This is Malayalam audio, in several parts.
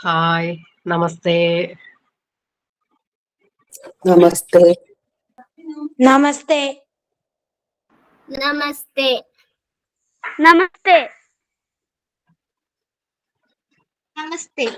ഹായ്, നമസ്തേ. നമസ്തേ. നമസ്തേ. നമസ്തേ. നമസ്തേ. നമസ്തേ.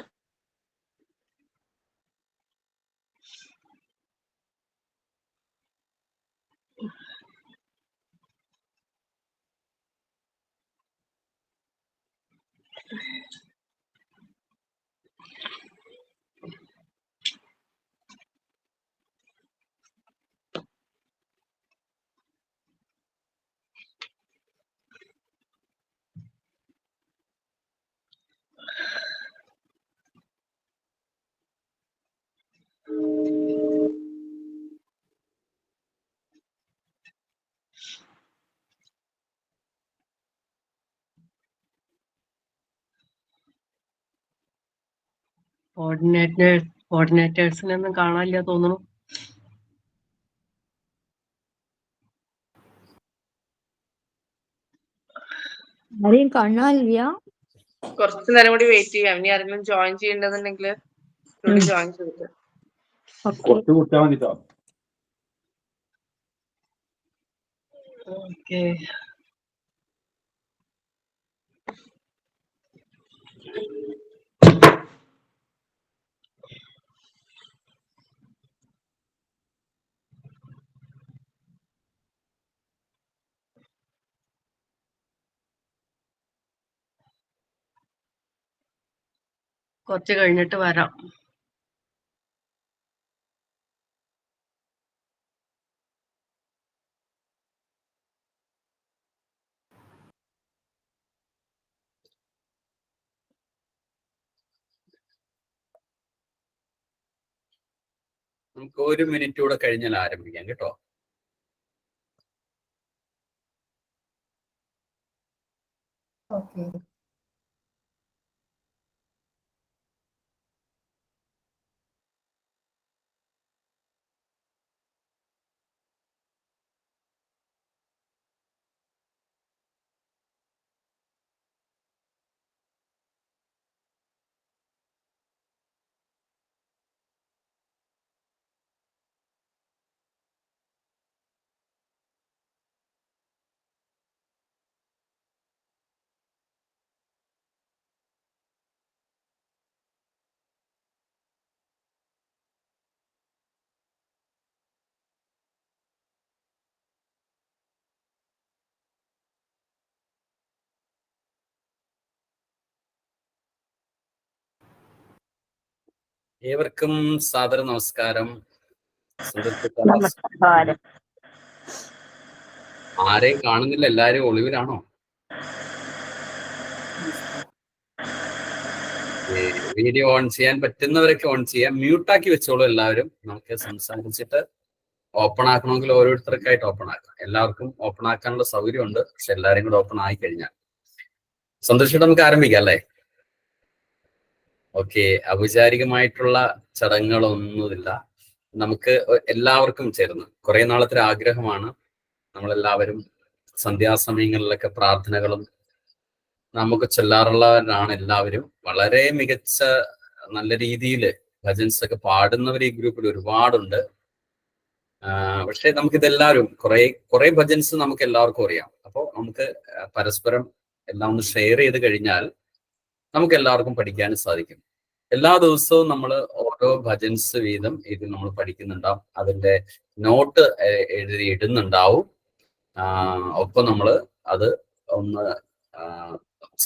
കോർഡിനേറ്റേഴ്സിനൊന്നും കാണാനില്ല തോന്നുന്നു. ആരെയും കാണാനില്ല. കുറച്ചു നേരം കൂടി വെയിറ്റ് ചെയ്യാം. ഇനി ആരെങ്കിലും ജോയിൻ ചെയ്യേണ്ടതുണ്ടെങ്കിൽ ജോയിൻ ചെയ്തിട്ട് ഓക്കെ. കുറച്ച് കഴിഞ്ഞിട്ട് വരാം. നമുക്ക് 1 മിനിറ്റ് കൂടെ കഴിഞ്ഞാൽ ആരംഭിക്കാം കേട്ടോ. ഓക്കെ. ഏവർക്കും സാദര നമസ്കാരം. നമസ്കാരം. ആരെയും കാണുന്നില്ല, എല്ലാരും ഒളിവിലാണോ? വീഡിയോ ഓൺ ചെയ്യാൻ പറ്റുന്നവരൊക്കെ ഓൺ ചെയ്യാം. മ്യൂട്ടാക്കി വെച്ചോളൂ എല്ലാവരും. നമുക്ക് സംസാരിച്ചിട്ട് ഓപ്പൺ ആക്കണമെങ്കിൽ ഓരോരുത്തർക്കായിട്ട് ഓപ്പൺ ആക്കാം. എല്ലാവർക്കും ഓപ്പൺ ആക്കാനുള്ള സൗകര്യമുണ്ട്. പക്ഷെ എല്ലാവരും കൂടെ ഓപ്പൺ ആയി കഴിഞ്ഞാൽ സന്തോഷിച്ചിട്ട് നമുക്ക് ആരംഭിക്കാം അല്ലേ? ഓക്കെ. ഔപചാരികമായിട്ടുള്ള ചടങ്ങുകളൊന്നുമില്ല. നമുക്ക് എല്ലാവർക്കും ചേർന്ന് കുറെ നാളത്തെ ആഗ്രഹമാണ്. നമ്മളെല്ലാവരും സന്ധ്യാസമയങ്ങളിലൊക്കെ പ്രാർത്ഥനകളും നമുക്ക് ചൊല്ലാറുള്ളവരാണ് എല്ലാവരും. വളരെ മികച്ച നല്ല രീതിയിൽ ഭജൻസ് ഒക്കെ പാടുന്നവർ ഈ ഗ്രൂപ്പിൽ ഒരുപാടുണ്ട്. പക്ഷെ നമുക്കിതെല്ലാവരും കുറെ ഭജൻസ് നമുക്ക് എല്ലാവർക്കും അറിയാം. അപ്പോൾ നമുക്ക് പരസ്പരം എല്ലാം ഒന്ന് ഷെയർ ചെയ്ത് കഴിഞ്ഞാൽ നമുക്ക് എല്ലാവർക്കും പഠിക്കാനും സാധിക്കും. എല്ലാ ദിവസവും നമ്മൾ ഓരോ ഭജൻസ് വീതം ഇത് നമ്മൾ പഠിക്കുന്നുണ്ടാവും. അതിന്റെ നോട്ട് എഴുതി ഇടുന്നുണ്ടാവും. ഒപ്പം നമ്മൾ അത് ഒന്ന്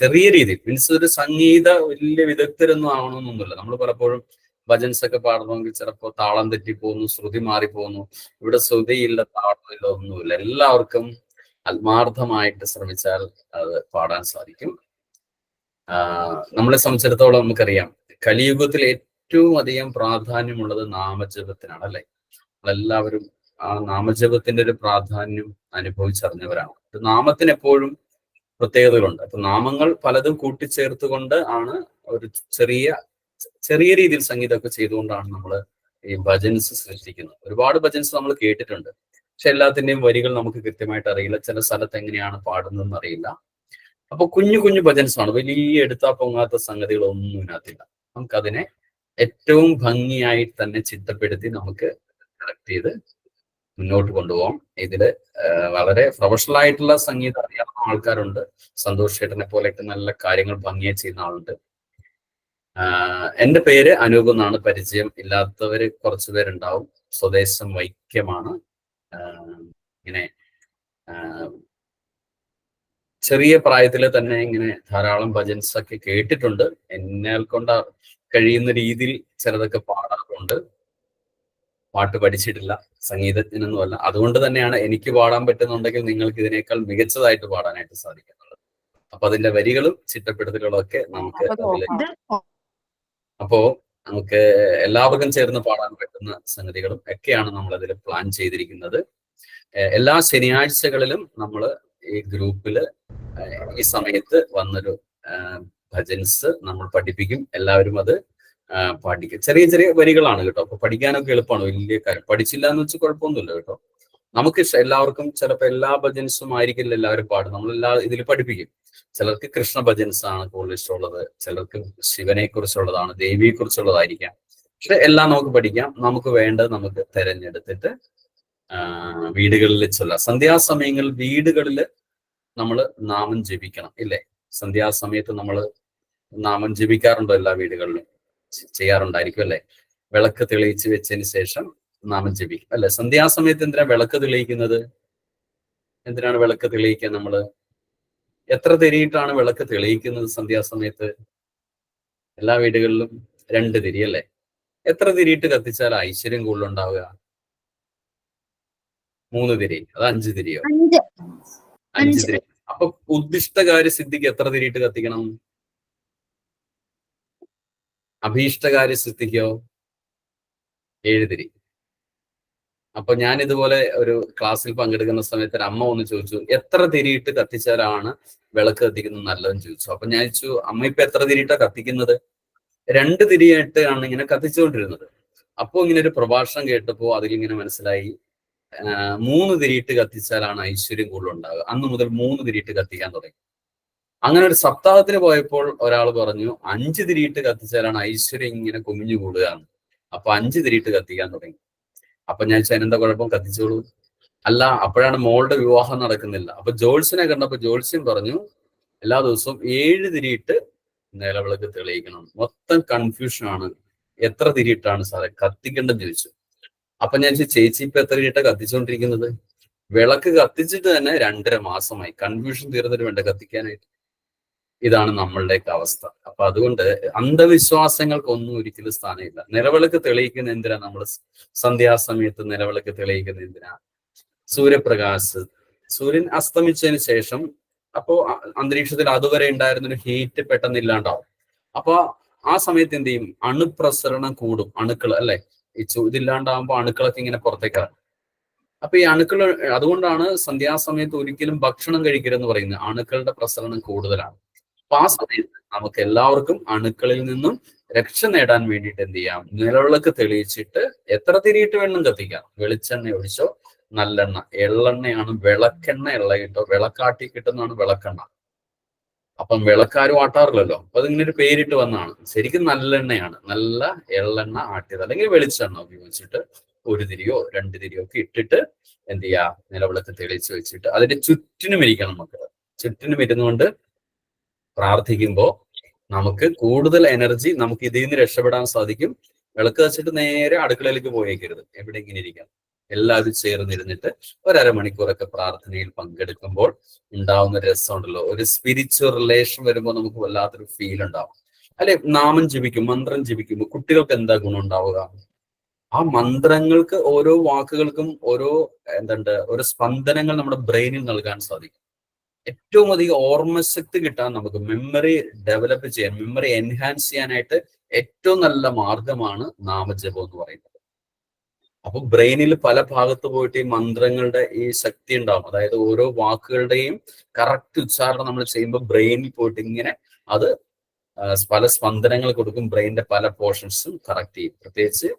ചെറിയ രീതിയിൽ മീൻസ് ഒരു സംഗീത വലിയ വിദഗ്ധരൊന്നും ആവണമെന്നൊന്നുമില്ല. നമ്മൾ പലപ്പോഴും ഭജൻസ് ഒക്കെ പാടണമെങ്കിൽ ചിലപ്പോൾ താളം തെറ്റിപ്പോകുന്നു, ശ്രുതി മാറിപ്പോകുന്നു. ഇവിടെ ശ്രുതിയില്ല, താളമില്ല, ഒന്നുമില്ല. എല്ലാവർക്കും ആത്മാർത്ഥമായിട്ട് ശ്രമിച്ചാൽ അത് പാടാൻ സാധിക്കും. നമ്മളെ സംബന്ധിച്ചിടത്തോളം നമുക്കറിയാം, കലിയുഗത്തിൽ ഏറ്റവും അധികം പ്രാധാന്യമുള്ളത് നാമജപത്തിനാണ് അല്ലെ? നമ്മളെല്ലാവരും ആ നാമജപത്തിന്റെ ഒരു പ്രാധാന്യം അനുഭവിച്ചറിഞ്ഞവരാണ്. നാമത്തിന് എപ്പോഴും പ്രത്യേകതകളുണ്ട്. അപ്പൊ നാമങ്ങൾ പലതും കൂട്ടിച്ചേർത്തുകൊണ്ട് ആണ് ഒരു ചെറിയ രീതിയിൽ സംഗീതമൊക്കെ ചെയ്തുകൊണ്ടാണ് നമ്മൾ ഈ ഭജൻസ് സൃഷ്ടിക്കുന്നത്. ഒരുപാട് ഭജൻസ് നമ്മൾ കേട്ടിട്ടുണ്ട്. പക്ഷെ എല്ലാത്തിന്റെയും വരികൾ നമുക്ക് കൃത്യമായിട്ട് അറിയില്ല. ചില സ്ഥലത്ത് എങ്ങനെയാണ് പാടുന്നതെന്ന് അറിയില്ല. അപ്പൊ കുഞ്ഞു കുഞ്ഞു ഭജൻസ് ആണ്. വലിയ എടുത്താ പൊങ്ങാത്ത സംഗതികളൊന്നും ഇതിനകത്തില്ല. നമുക്കതിനെ ഏറ്റവും ഭംഗിയായിട്ട് തന്നെ ചിട്ടപ്പെടുത്തി നമുക്ക് കറക്റ്റ് ചെയ്ത് മുന്നോട്ട് കൊണ്ടുപോകാം. ഇതില് വളരെ പ്രൊഫഷണൽ ആയിട്ടുള്ള സംഗീതം അറിയാവുന്ന ആൾക്കാരുണ്ട്. സന്തോഷ് ചേട്ടനെ പോലെയൊക്കെ നല്ല കാര്യങ്ങൾ ഭംഗിയായി ചെയ്യുന്ന ആളുണ്ട്. എന്റെ പേര് അനൂപ് എന്നാണ്. പരിചയം ഇല്ലാത്തവര് കുറച്ചു പേരുണ്ടാവും. സ്വദേശം വൈക്കമാണ്. ഇങ്ങനെ ചെറിയ പ്രായത്തിൽ തന്നെ ഇങ്ങനെ ധാരാളം ഭജൻസ് ഒക്കെ കേട്ടിട്ടുണ്ട്. എന്നാൽ കൊണ്ട് കഴിയുന്ന രീതിയിൽ ചിലതൊക്കെ പാടാറുണ്ട്. പാട്ട് പഠിച്ചിട്ടില്ല, സംഗീതജ്ഞനൊന്നുമല്ല. അതുകൊണ്ട് തന്നെയാണ് എനിക്ക് പാടാൻ പറ്റുന്നുണ്ടെങ്കിൽ നിങ്ങൾക്ക് ഇതിനേക്കാൾ മികച്ചതായിട്ട് പാടാനായിട്ട് സാധിക്കുന്നുള്ളത്. അപ്പൊ അതിന്റെ വരികളും ചിട്ടപ്പെടുത്തലുകളും ഒക്കെ നമുക്ക് അപ്പോ നമുക്ക് എല്ലാവർക്കും ചേർന്ന് പാടാൻ പറ്റുന്ന സംഗതികളും ഒക്കെയാണ് നമ്മൾ അതിൽ പ്ലാൻ ചെയ്തിരിക്കുന്നത്. എല്ലാ ശനിയാഴ്ചകളിലും നമ്മൾ ഈ ഗ്രൂപ്പില് ഈ സമയത്ത് വന്നൊരു ഭജൻസ് നമ്മൾ പഠിപ്പിക്കും. എല്ലാവരും അത് പഠിക്കും. ചെറിയ ചെറിയ വരികളാണ് കേട്ടോ. അപ്പൊ പഠിക്കാനൊക്കെ എളുപ്പമാണ്. വലിയ കാര്യം പഠിച്ചില്ല എന്ന് വെച്ചാൽ കുഴപ്പമൊന്നുമില്ല കേട്ടോ. നമുക്ക് എല്ലാവർക്കും ചിലപ്പോൾ എല്ലാ ഭജൻസും ആയിരിക്കില്ല എല്ലാവരും പാടും. നമ്മളെല്ലാ ഇതിൽ പഠിപ്പിക്കും. ചിലർക്ക് കൃഷ്ണ ഭജൻസ് ആണ് കൂടുതൽ ഇഷ്ടമുള്ളത്, ചിലർക്ക് ശിവനെ കുറിച്ചുള്ളതാണ്, ദേവിയെ കുറിച്ചുള്ളതായിരിക്കാം. പക്ഷെ എല്ലാം നമുക്ക് പഠിക്കാം. നമുക്ക് വേണ്ടത് നമുക്ക് തെരഞ്ഞെടുത്തിട്ട് വീടുകളിൽ ചൊല്ലാം. സന്ധ്യാസമയങ്ങളിൽ വീടുകളിൽ നമ്മൾ നാമം ജപിക്കണം ഇല്ലേ? സന്ധ്യാസമയത്ത് നമ്മൾ നാമം ജപിക്കാറുണ്ടോ? എല്ലാ വീടുകളിലും ചെയ്യാറുണ്ടായിരിക്കും അല്ലെ? വിളക്ക് തെളിയിച്ച് വെച്ചതിന് ശേഷം നാമം ജപിക്കും അല്ലെ? സന്ധ്യാസമയത്ത് എന്തിനാ വിളക്ക് തെളിയിക്കുന്നത്? എന്തിനാണ് വിളക്ക് തെളിയിക്കുക? നമ്മള് എത്ര തിരിയിട്ടാണ് വിളക്ക് തെളിയിക്കുന്നത് സന്ധ്യാസമയത്ത്? എല്ലാ വീടുകളിലും 2 തിരി അല്ലെ? എത്ര തിരിയിട്ട് കത്തിച്ചാൽ ഐശ്വര്യം കൂടുതലുണ്ടാവുക? 3 തിരി? അത് 5 തിരിയോ? 5 തിരി. അപ്പൊ ഉദ്ദിഷ്ടകാര്യ സിദ്ധിക്ക് എത്ര തിരിയിട്ട് കത്തിക്കണം? അഭീഷ്ടകാര്യ സിദ്ധിക്കോ? 7 തിരി. അപ്പൊ ഞാൻ ഇതുപോലെ ഒരു ക്ലാസ്സിൽ പങ്കെടുക്കുന്ന സമയത്ത് ഒരു അമ്മ ഒന്ന് ചോദിച്ചു, എത്ര തിരിയിട്ട് കത്തിച്ചാലാണ് വിളക്ക് കത്തിക്കുന്നത് നല്ലതെന്ന് ചോദിച്ചു. അപ്പൊ ഞാൻ ചോദിച്ചു, അമ്മ ഇപ്പൊ എത്ര തിരിയിട്ടാ കത്തിക്കുന്നത്? 2 തിരിയായിട്ടാണ് ഇങ്ങനെ കത്തിച്ചുകൊണ്ടിരുന്നത്. അപ്പൊ ഇങ്ങനെ ഒരു പ്രഭാഷണം കേട്ടപ്പോ അതിലിങ്ങനെ മനസ്സിലായി, 3 തിരിയിട്ട് കത്തിച്ചാലാണ് ഐശ്വര്യം കൂടുതലുണ്ടാവുക. അന്ന് മുതൽ 3 തിരിയിട്ട് കത്തിക്കാൻ തുടങ്ങി. അങ്ങനെ ഒരു സപ്താഹത്തിന് പോയപ്പോൾ ഒരാൾ പറഞ്ഞു 5 തിരിയിട്ട് കത്തിച്ചാലാണ് ഐശ്വര്യം ഇങ്ങനെ കുമിഞ്ഞു കൂടുകയാണ്. അപ്പൊ 5 തിരിയിട്ട് കത്തിക്കാൻ തുടങ്ങി. അപ്പൊ ഞാൻ എന്താ കുഴപ്പം, കത്തിച്ചോളൂ. അല്ല, അപ്പോഴാണ് മോളുടെ വിവാഹം നടക്കുന്നില്ല. അപ്പൊ ജോത്സ്യനെ കണ്ടപ്പോ ജോത്സ്യൻ പറഞ്ഞു എല്ലാ ദിവസവും 7 തിരിയിട്ട് നിലവിളക്ക് തെളിയിക്കണം. മൊത്തം കൺഫ്യൂഷനാണ്. എത്ര തിരിയിട്ടാണ് സാറേ കത്തിക്കേണ്ടത് ചോദിച്ചു. അപ്പൊ ഞാൻ ചേച്ചി ഇപ്പൊ എത്ര തിരിയിട്ടാ കത്തിച്ചുകൊണ്ടിരിക്കുന്നത്? വിളക്ക് കത്തിച്ചിട്ട് തന്നെ 2.5 മാസമായി. കൺഫ്യൂഷൻ തീർന്നിട്ട് വേണ്ട കത്തിക്കാനായിട്ട്. ഇതാണ് നമ്മളുടെയൊക്കെ അവസ്ഥ. അപ്പൊ അതുകൊണ്ട് അന്ധവിശ്വാസങ്ങൾക്കൊന്നും ഒരിക്കലും സ്ഥാനമില്ല. നിലവിളക്ക് തെളിയിക്കുന്ന എന്തിനാ? നമ്മൾ സന്ധ്യാസമയത്ത് നിലവിളക്ക് തെളിയിക്കുന്ന എന്തിനാ? സൂര്യൻ അസ്തമിച്ചതിന് ശേഷം അപ്പോ അന്തരീക്ഷത്തിൽ അതുവരെ ഉണ്ടായിരുന്നൊരു ഹീറ്റ് പെട്ടെന്ന് ഇല്ലാണ്ടാവും. അപ്പൊ ആ സമയത്ത് എന്ത് ചെയ്യും? അണുപ്രസരണം കൂടും. അണുക്കൾ അല്ലെ? ഇതില്ലാണ്ടാവുമ്പോ അണുക്കളൊക്കെ ഇങ്ങനെ പുറത്തേക്ക് ഇറങ്ങും. അപ്പൊ ഈ അണുക്കൾ, അതുകൊണ്ടാണ് സന്ധ്യാസമയത്ത് ഒരിക്കലും ഭക്ഷണം കഴിക്കരുതെന്ന് പറയുന്നത്. അണുക്കളുടെ പ്രസരണം കൂടുതലാണ്. അപ്പൊ ആ സമയത്ത് നമുക്ക് എല്ലാവർക്കും അണുക്കളിൽ നിന്നും രക്ഷ നേടാൻ വേണ്ടിയിട്ട് എന്ത് ചെയ്യാം? നിലവിളക്ക് തെളിയിച്ചിട്ട് എത്ര തിരിയിട്ട് വേണം കത്തിക്കാം. വെളിച്ചെണ്ണ ഒഴിച്ചോ, നല്ലെണ്ണ, എള്ളെണ്ണയാണ് വിളക്കെണ്ണ. ഇളകിട്ടോ വിളക്കാട്ടി കിട്ടുന്നതാണ് വിളക്കെണ്ണ. അപ്പം വിളക്കാരും ആട്ടാറില്ലല്ലോ. അപ്പൊ അതിങ്ങനെ ഒരു പേരിട്ട് വന്നാണ്. ശരിക്കും നല്ലെണ്ണയാണ്. നല്ല എള്ളെണ്ണ ആട്ടിയത് അല്ലെങ്കിൽ വെളിച്ചെണ്ണ ഉപയോഗിച്ചിട്ട് 1 തിരിയോ 2 തിരിയോ ഒക്കെ ഇട്ടിട്ട് എന്ത് ചെയ്യാ? നിലവിളക്ക് തെളിയിച്ച് വെച്ചിട്ട് അതിന്റെ ചുറ്റിനും ഇരിക്കണം. നമുക്ക് ചുറ്റിനും ഇരുന്നുകൊണ്ട് പ്രാർത്ഥിക്കുമ്പോൾ നമുക്ക് കൂടുതൽ എനർജി, നമുക്ക് ഇതിൽ നിന്ന് രക്ഷപ്പെടാൻ സാധിക്കും. വിളക്ക് വെച്ചിട്ട് നേരെ അടുക്കളയിലേക്ക് പോയേക്കരുത്. എവിടെ ഇങ്ങനെ ഇരിക്കണം. എല്ലാവരും ചേർന്നിരുന്നിട്ട് 1/2 മണിക്കൂറൊക്കെ പ്രാർത്ഥനയിൽ പങ്കെടുക്കുമ്പോൾ ഉണ്ടാവുന്ന രസമുണ്ടല്ലോ. ഒരു സ്പിരിച്വൽ റിലേഷൻ വരുമ്പോൾ നമുക്ക് വല്ലാത്തൊരു ഫീൽ ഉണ്ടാവും അല്ലെ? നാമം ജപിക്കും, മന്ത്രം ജപിക്കുമ്പോൾ കുട്ടികൾക്ക് എന്താ ഗുണം ഉണ്ടാവുക? ആ മന്ത്രങ്ങൾക്ക് ഓരോ വാക്കുകൾക്കും ഓരോ ഓരോ സ്പന്ദനങ്ങൾ നമ്മുടെ ബ്രെയിനിൽ നൽകാൻ സാധിക്കും. ഏറ്റവും അധികം ഓർമ്മശക്തി കിട്ടാൻ, നമുക്ക് മെമ്മറി ഡെവലപ്പ് ചെയ്യാൻ, മെമ്മറി എൻഹാൻസ് ചെയ്യാനായിട്ട് ഏറ്റവും നല്ല മാർഗമാണ് നാമജപം എന്ന് പറയുന്നത്. അപ്പൊ ബ്രെയിനിൽ പല ഭാഗത്ത് പോയിട്ട് ഈ മന്ത്രങ്ങളുടെ ഈ ശക്തി ഉണ്ടാവും. അതായത് ഓരോ വാക്കുകളുടെയും കറക്റ്റ് ഉച്ചാരണം നമ്മൾ ചെയ്യുമ്പോൾ ബ്രെയിനിൽ പോയിട്ട് ഇങ്ങനെ അത് പല സ്പന്ദനങ്ങൾ കൊടുക്കും. ബ്രെയിനിന്റെ പല പോർഷൻസും കറക്റ്റ് ചെയ്യും. പ്രത്യേകിച്ച്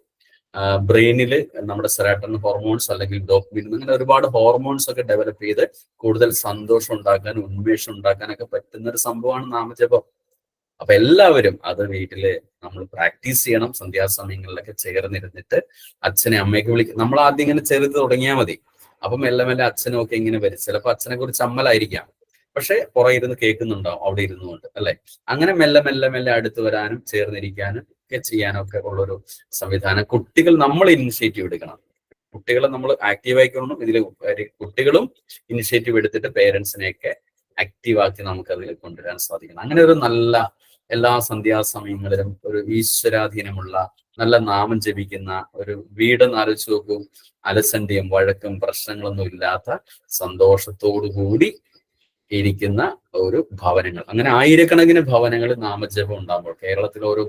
ബ്രെയിനിൽ നമ്മുടെ സെറാട്ടൺ ഹോർമോൺസ് അല്ലെങ്കിൽ ഡോപ്പമിൻ, അങ്ങനെ ഒരുപാട് ഹോർമോൺസ് ഒക്കെ ഡെവലപ്പ് ചെയ്ത് കൂടുതൽ സന്തോഷം ഉണ്ടാക്കാൻ, ഉന്മേഷം ഉണ്ടാക്കാനൊക്കെ പറ്റുന്ന ഒരു സംഭവമാണ് നാമജപം. അപ്പൊ എല്ലാവരും അത് വീട്ടില് നമ്മൾ പ്രാക്ടീസ് ചെയ്യണം. സന്ധ്യാസമയങ്ങളിലൊക്കെ ചേർന്നിരുന്നിട്ട് അച്ഛനെ അമ്മയൊക്കെ വിളിക്കും. നമ്മൾ ആദ്യം ഇങ്ങനെ ചെറുത് തുടങ്ങിയാൽ മതി. അപ്പം മെല്ലെ മെല്ലെ അച്ഛനും ഒക്കെ ഇങ്ങനെ വരും. ചിലപ്പോൾ അച്ഛനെ കുറിച്ച് അമ്മലായിരിക്കാം, പക്ഷെ പുറകെ ഇരുന്ന് കേൾക്കുന്നുണ്ടാവും അവിടെ ഇരുന്നുകൊണ്ട്, അല്ലെ? അങ്ങനെ മെല്ലെ മെല്ലെ മെല്ലെ അടുത്ത് വരാനും ചേർന്നിരിക്കാനും ഒക്കെ ചെയ്യാനും ഒക്കെ ഉള്ളൊരു സംവിധാനം കുട്ടികൾ നമ്മൾ ഇനിഷ്യേറ്റീവ് എടുക്കണം. കുട്ടികളെ നമ്മൾ ആക്റ്റീവ് ആയിക്കൊള്ളണം. ഇതിൽ കുട്ടികളും ഇനിഷ്യേറ്റീവ് എടുത്തിട്ട് പേരൻസിനെയൊക്കെ ആക്റ്റീവ് ആക്കി നമുക്ക് അതിൽ കൊണ്ടുവരാൻ സാധിക്കണം. അങ്ങനെ ഒരു നല്ല എല്ലാ സന്ധ്യാസമയങ്ങളിലും ഒരു ഈശ്വരാധീനമുള്ള നല്ല നാമം ജപിക്കുന്ന ഒരു വീടെന്ന് ആലോചിച്ച് നോക്കും. അലസന്റെയും വഴക്കും പ്രശ്നങ്ങളൊന്നും ഇല്ലാത്ത സന്തോഷത്തോടു കൂടി ഇരിക്കുന്ന ഒരു ഭവനങ്ങൾ, അങ്ങനെ ആയിരക്കണക്കിന് ഭവനങ്ങളിൽ നാമജപം ഉണ്ടാകുമ്പോൾ കേരളത്തിലെ ഓരോ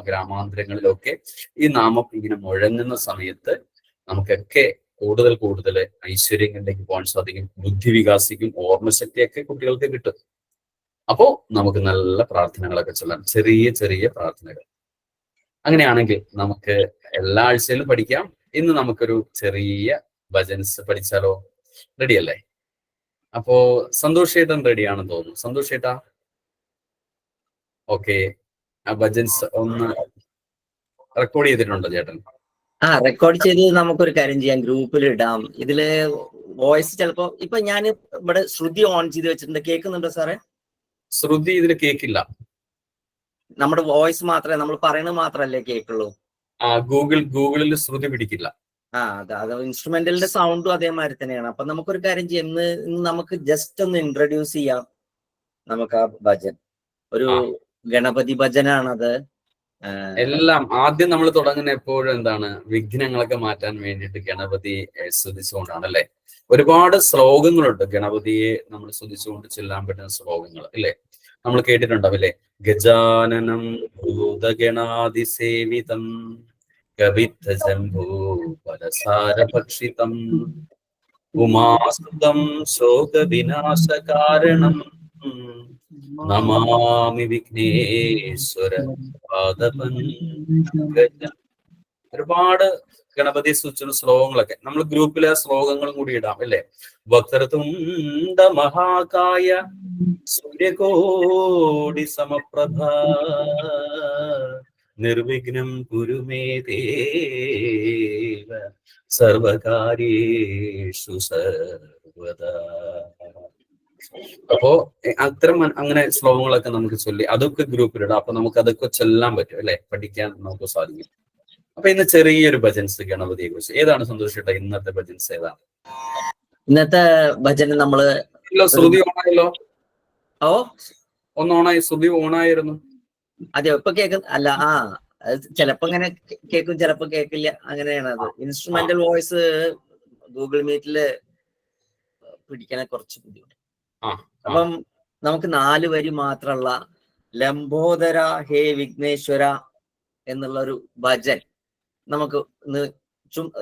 ഗ്രാമാന്തരങ്ങളിലൊക്കെ ഈ നാമം ഇങ്ങനെ മുഴങ്ങുന്ന സമയത്ത് നമുക്കൊക്കെ കൂടുതൽ കൂടുതൽ ഐശ്വര്യങ്ങളിലേക്ക് പോകാൻ സാധിക്കും. ബുദ്ധി വികാസിക്കും, ഓർമ്മശക്തിയൊക്കെ കുട്ടികൾക്ക് കിട്ടും. അപ്പോ നമുക്ക് നല്ല പ്രാർത്ഥനകളൊക്കെ ചൊല്ലാം, ചെറിയ ചെറിയ പ്രാർത്ഥനകൾ. അങ്ങനെയാണെങ്കിൽ നമുക്ക് എല്ലാ ആഴ്ചയിലും പഠിക്കാം. ഇന്ന് നമുക്കൊരു ചെറിയ ഭജൻസ് പഠിച്ചാലോ? റെഡിയല്ലേ? അപ്പോ സന്തോഷ് ചേട്ടൻ റെഡിയാണെന്ന് തോന്നുന്നു. സന്തോഷ് ചേട്ടാ, ഓക്കെ. ആ ഭജൻസ് ഒന്ന് റെക്കോർഡ് ചെയ്തിട്ടുണ്ടോ ചേട്ടൻ? റെക്കോർഡ് ചെയ്ത് നമുക്കൊരു കാര്യം ചെയ്യാം, ഗ്രൂപ്പിൽ ഇടാം. ഇതില് വോയിസ് ചിലപ്പോ ഇപ്പൊ ഞാൻ ഇവിടെ ശ്രുതി ഓൺ ചെയ്ത് വെച്ചിട്ടുണ്ട്. കേൾക്കുന്നുണ്ടോ സാറേ? ശ്രുതി ഇതിൽ കേക്കില്ല. നമ്മുടെ വോയിസ് മാത്രമേ, നമ്മൾ പറയുന്നത് മാത്രല്ലേ കേൾക്കുള്ളൂ. ഗൂഗിളിൽ ശ്രുതി പിടിക്കില്ല. അത് ഇൻസ്ട്രുമെന്റലിന്റെ സൗണ്ടും അതേമാതിരി തന്നെയാണ്. അപ്പൊ നമുക്കൊരു കാര്യം ചെയ്യാം, ഇന്ന് നമുക്ക് ജസ്റ്റ് ഒന്ന് ഇൻട്രൊഡ്യൂസ് ചെയ്യാം. നമുക്ക് ആ ഭജൻ ഒരു ഗണപതി ഭജനാണത്. എല്ലാം ആദ്യം നമ്മൾ തുടങ്ങുന്ന എപ്പോഴും എന്താണ്, വിഘ്നങ്ങളൊക്കെ മാറ്റാൻ വേണ്ടിയിട്ട് ഗണപതി സ്തുതിച്ചുകൊണ്ടാണ്, അല്ലെ? ഒരുപാട് ശ്ലോകങ്ങളുണ്ട് ഗണപതിയെ നമ്മൾ സ്തുതിച്ചുകൊണ്ട് ചെല്ലാൻ പറ്റുന്ന ശ്ലോകങ്ങൾ, അല്ലെ? നമ്മൾ കേട്ടിട്ടുണ്ടാവില്ലേ? ഗജാനനം ഭൂതഗണാതിസേവിതം കവിത്തജംഭൂപലസാരഭക്ഷിതം ഉമാസുതം ശോകവിനാശകാരണം നമാമി വിഘ്നേശ്വര പാദപങ്കജം. ഒരുപാട് ഗണപതി സൂചന ശ്ലോകങ്ങളൊക്കെ നമ്മൾ ഗ്രൂപ്പിലെ ശ്ലോകങ്ങളും കൂടി ഇടാം, അല്ലെ? വക്രതുണ്ട മഹാകായ സൂര്യകോടി സമപ്രഭ നിർവിഘ്നം കുരുമേ ദേവ സർവകാര്യേഷു സർവദാ. അപ്പോ അത്തരം അങ്ങനെ ശ്ലോകങ്ങളൊക്കെ നമുക്ക് ചൊല്ലി അതൊക്കെ ഗ്രൂപ്പിലിടാം. അപ്പൊ നമുക്ക് അതൊക്കെ ചൊല്ലാൻ പറ്റും, അല്ലെ? പഠിക്കാൻ നമുക്ക് സാധിക്കും. അപ്പൊ ഇന്ന് ചെറിയൊരു ഭജൻസ് ഗണപതിയെ കുറിച്ച്. ഏതാണ് സന്തോഷിട്ട ഇന്നത്തെ ഭജൻസ്? ഏതാണ് ഇന്നത്തെ ഭജന? നമ്മള് ശ്രുതി ഓണായല്ലോ. ഓ, ഒന്ന് ഓണായി. ശ്രുതി ഓണായിരുന്നു. അതെ, ഇപ്പൊ കേൾക്കുന്ന അല്ല. ചിലപ്പോ ഇങ്ങനെ കേൾക്കും, ചിലപ്പോ കേൾക്കില്ല. അങ്ങനെയാണ് അത്. ഇൻസ്ട്രുമെന്റൽ വോയിസ് ഗൂഗിൾ മീറ്റില് പിടിക്കണ കുറച്ച് ബുദ്ധിമുട്ട്. അപ്പം നമുക്ക് 4 വരി മാത്രമുള്ള ലംബോദര ഹേ വിഘ്നേശ്വര എന്നുള്ള ഒരു ഭജൻ നമുക്ക്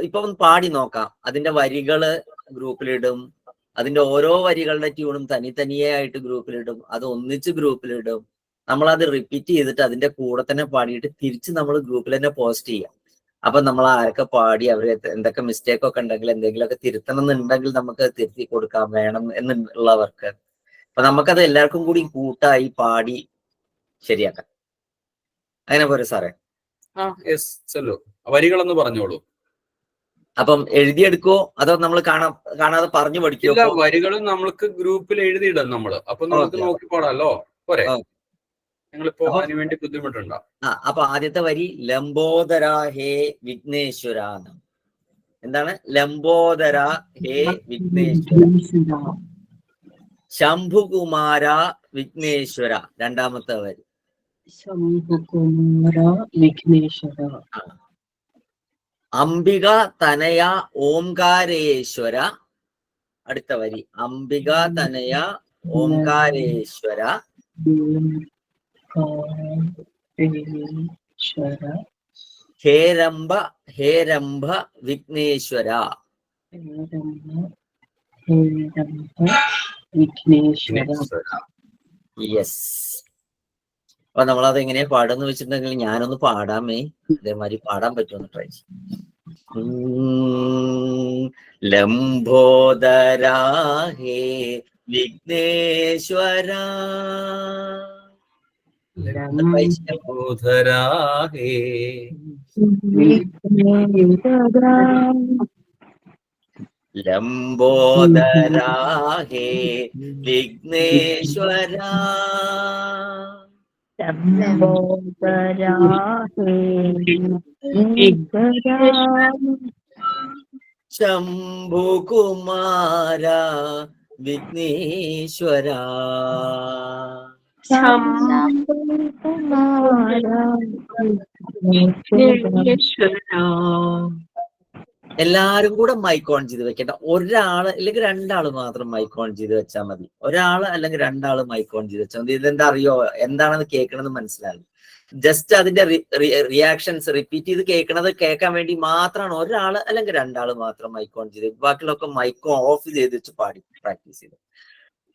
ഇപ്പൊ ഒന്ന് പാടി നോക്കാം. അതിന്റെ വരികള് ഗ്രൂപ്പിലിടും. അതിന്റെ ഓരോ വരികളുടെ ട്യൂണും തനിയെ ആയിട്ട് ഗ്രൂപ്പിലിടും. അത് ഒന്നിച്ച് ഗ്രൂപ്പിലിടും. നമ്മളത് റിപ്പീറ്റ് ചെയ്തിട്ട് അതിന്റെ കൂടെ തന്നെ പാടിയിട്ട് തിരിച്ച് നമ്മൾ ഗ്രൂപ്പിൽ തന്നെ പോസ്റ്റ് ചെയ്യാം. അപ്പൊ നമ്മൾ ആരൊക്കെ പാടി, അവർ എന്തൊക്കെ മിസ്റ്റേക്ക് ഒക്കെ ഉണ്ടെങ്കിൽ എന്തെങ്കിലുമൊക്കെ തിരുത്തണം എന്നുണ്ടെങ്കിൽ നമുക്ക് തിരുത്തി കൊടുക്കാം, വേണം എന്നുള്ളവർക്ക്. അപ്പൊ നമുക്കത് എല്ലാവർക്കും കൂടി കൂട്ടായി പാടി ശരിയാക്കാം. അങ്ങനെ പോരെ സാറേ? വരികളൊന്ന് പറഞ്ഞോളൂ. അപ്പം എഴുതിയെടുക്കോ അതോ നമ്മൾ കാണാതെ പറഞ്ഞു പഠിക്കോ? വരികളും നമ്മൾക്ക് ഗ്രൂപ്പിൽ എഴുതിയിടാം നമ്മള്. അപ്പൊ നമുക്ക് നോക്കി പാടാലോ, പോരെ? നിങ്ങളിപ്പോ അതിനുവേണ്ടി ബുദ്ധിമുട്ടുണ്ടോ? അപ്പൊ ആദ്യത്തെ വരി ലംബോദര ഹേ വിഘ്നേശ്വര. എന്താണ് ലംബോദര ഹേ വിഘ്നേശ്വര? ശംഭുകുമാര വിഘ്നേശ്വര. രണ്ടാമത്തെ വരി ശംഭുകുമാര വിഘ്നേശ്വര. അംബിക തനയ ഓംകാരേശ്വര. അടുത്ത വരി അംബിക തനയ ഓംകാരേശ്വര. ഹേരംബ ഹേരംബ വിഘ്നേശ്വര. യെസ്. അപ്പൊ നമ്മളത് എങ്ങനെയാ പാടുന്ന് വെച്ചിട്ടുണ്ടെങ്കിൽ ഞാനൊന്ന് പാടാമേ. അതേമാതിരി പാടാൻ പറ്റുമെന്ന് ട്രൈ ചെയ്യും. ലംബോദരാ ഹേ വിഘ്നേശ്വര ലംബോദരാ ഹേ ലംബോദരാ ഹേ വിഘ്നേശ്വരാ ശംഭുകുമാര വിഘ്നേശ്വരാ എല്ലാരും കൂടെ മൈക്ക് ഓൺ ചെയ്ത് വെക്കണ്ട. ഒരാള് അല്ലെങ്കിൽ രണ്ടാള് മാത്രം മൈക്ക് ഓൺ ചെയ്ത് വെച്ചാൽ മതി. ഒരാള് അല്ലെങ്കിൽ രണ്ടാള് മൈക്ക് ഓൺ ചെയ്ത് വെച്ചാൽ മതി. ഇതെന്താ അറിയോ, എന്താണെന്ന് കേൾക്കണമെന്ന് മനസ്സിലാകും. ജസ്റ്റ് അതിന്റെ റിയാക്ഷൻസ് റിപ്പീറ്റ് ചെയ്ത് കേൾക്കാൻ വേണ്ടി മാത്രമാണ് ഒരാള് അല്ലെങ്കിൽ രണ്ടാള് മാത്രം മൈക്ക് ഓൺ ചെയ്ത്, ബാക്കിയുള്ളൊക്കെ മൈക്ക് ഓഫ് ചെയ്ത് വെച്ച് പാടി പ്രാക്ടീസ് ചെയ്ത്.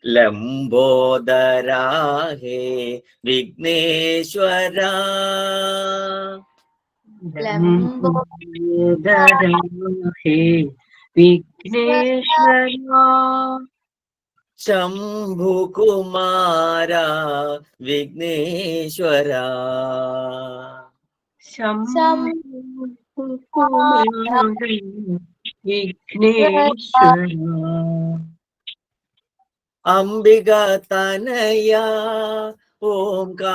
ലംബോദരാ ഹേ വിഘ്നേശ്വരാ ഹേ വിഘ്നേശ്വരാ ശംഭുകുമാര വിഘ്നേശ്വരാ വിഘ്നേശ്വരാ അംബിക തനയ ഓംകാരേശ്വര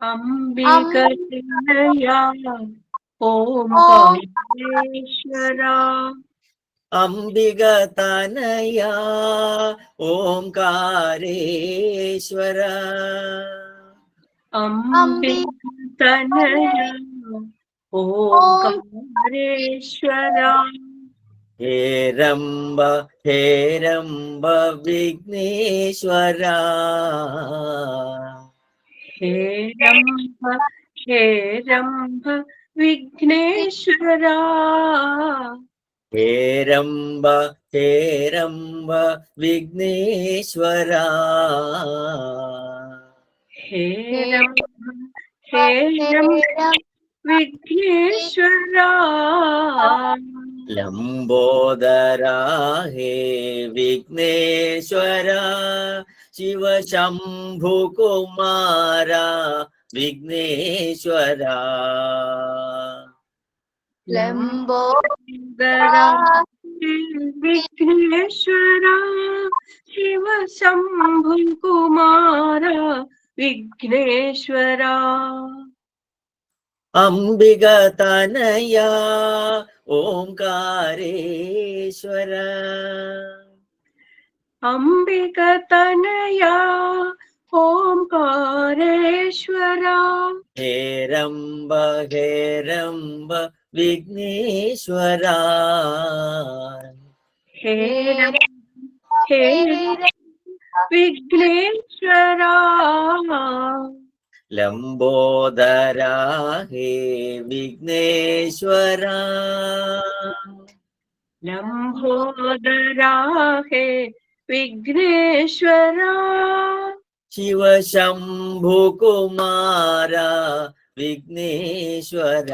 അംബികതനയാ ഓംകാരേശ്വരാ അംബിക തനയ ഓംകാരേശ്വര അംബികതനയാ ഓംകാരേശ്വരാ ഹേരംബ ഹേരംബ വിഘ്നേശ്വര ഹേരംബ ഹേരംബ വിഘ്നേശ്വരാ ഹേരംബ ഹേരംബ വിഘ്നേശ്വര ഹേരംബ ഹേരംബ വിഘ്നേശ്വരാ ലംബോദരാ ഹേ വിഘ്നേശ്വര ശിവശംഭുകുമാര വിഘ്നേശ്വര ലംബോദരാ വിഘ്നേശ്വരാ ശിവശംഭുകുമാര വിഘ്നേശ്വരാ അംബിക തനയ ഓംകാരേശ്വര അംബികതനയാ ഓംകാരേശ്വരാ ഹേരംബ ഹേരംബ വിഘ്നേശ്വര ഹേരംബ ഹേരംബ വിഘ്നേശ്വരാ ലംബോദരാ ഹേ വിഘ്നേശ്വര ലംബോദരാ ഹേ വിഘ്നേശ്വരാ ശിവശംഭുകുമാര വിഘ്നേശ്വര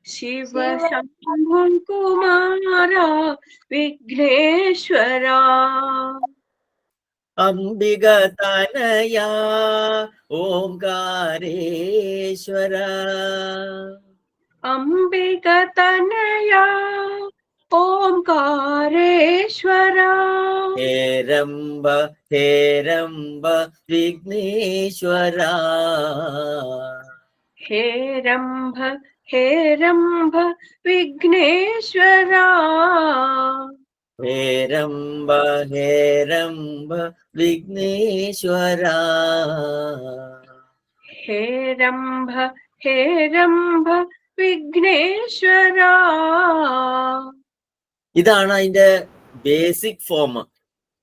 ശിവശംഭുകുമാര വിഘ്നേശ്വരാ അംബിക തനയ ഓംകാരേശ്വര അംബികതനയാ ഓംകാരേശ്വരാ ഹേരംബ ഹേരംബ വിഘ്നേശ്വര ഹേരംബ ഹേരംബ വിഘ്നേശ്വരാ ഹേരംബ ഹേരംബ വിഘ്നേശ്വര ഹേരംബ ഹേരംബ വിഘ്നേശ്വരാ. ഇതാണ് അതിന്റെ ബേസിക് ഫോം.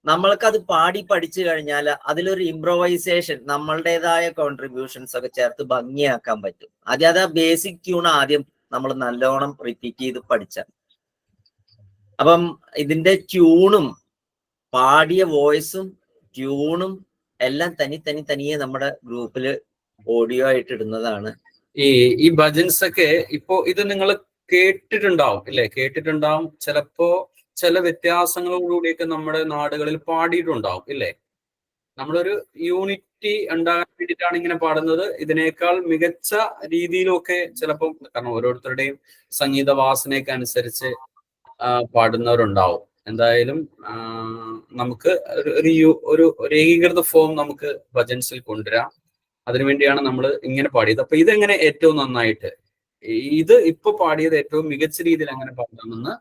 നമ്മൾക്കത് പാടി പഠിച്ചു കഴിഞ്ഞാൽ അതിലൊരു ഇംപ്രൊവൈസേഷൻ, നമ്മളുടേതായ കോൺട്രിബ്യൂഷൻസ് ഒക്കെ ചേർത്ത് ഭംഗിയാക്കാൻ പറ്റും. ആദ്യം അത് ആ ബേസിക് ട്യൂൺ ആദ്യം നമ്മൾ നല്ലോണം റിപ്പീറ്റ് ചെയ്ത് പഠിച്ചാൽ. അപ്പം ഇതിന്റെ ട്യൂണും പാടിയ വോയിസും ട്യൂണും എല്ലാം തനിയെ നമ്മുടെ ഗ്രൂപ്പിൽ ഓഡിയോ ആയിട്ട് ഇടുന്നതാണ്. ഈ ഭജൻസ് ഒക്കെ ഇപ്പോ ഇത് നിങ്ങൾ കേട്ടിട്ടുണ്ടാവും അല്ലെ? കേട്ടിട്ടുണ്ടാവും. ചിലപ്പോ ചില വ്യത്യാസങ്ങളോടുകൂടിയൊക്കെ നമ്മുടെ നാടുകളിൽ പാടിയിട്ടുണ്ടാവും ഇല്ലേ? നമ്മളൊരു യൂണിറ്റി ഉണ്ടാകാൻ വേണ്ടിയിട്ടാണ് ഇങ്ങനെ പാടുന്നത്. ഇതിനേക്കാൾ മികച്ച രീതിയിലൊക്കെ ചിലപ്പം, കാരണം ഓരോരുത്തരുടെയും സംഗീത വാസനയൊക്കെ അനുസരിച്ച് പാടുന്നവരുണ്ടാവും. എന്തായാലും നമുക്ക് ഒരു ഏകീകൃത ഫോം നമുക്ക് ഭജൻസിൽ കൊണ്ടുവരാം. അതിനുവേണ്ടിയാണ് നമ്മൾ ഇങ്ങനെ പാടിയത്. അപ്പൊ ഇതെങ്ങനെ ഏറ്റവും നന്നായിട്ട്, ഇത് ഇപ്പൊ പാടിയത് ഏറ്റവും മികച്ച രീതിയിൽ എങ്ങനെ പാടാമെന്ന്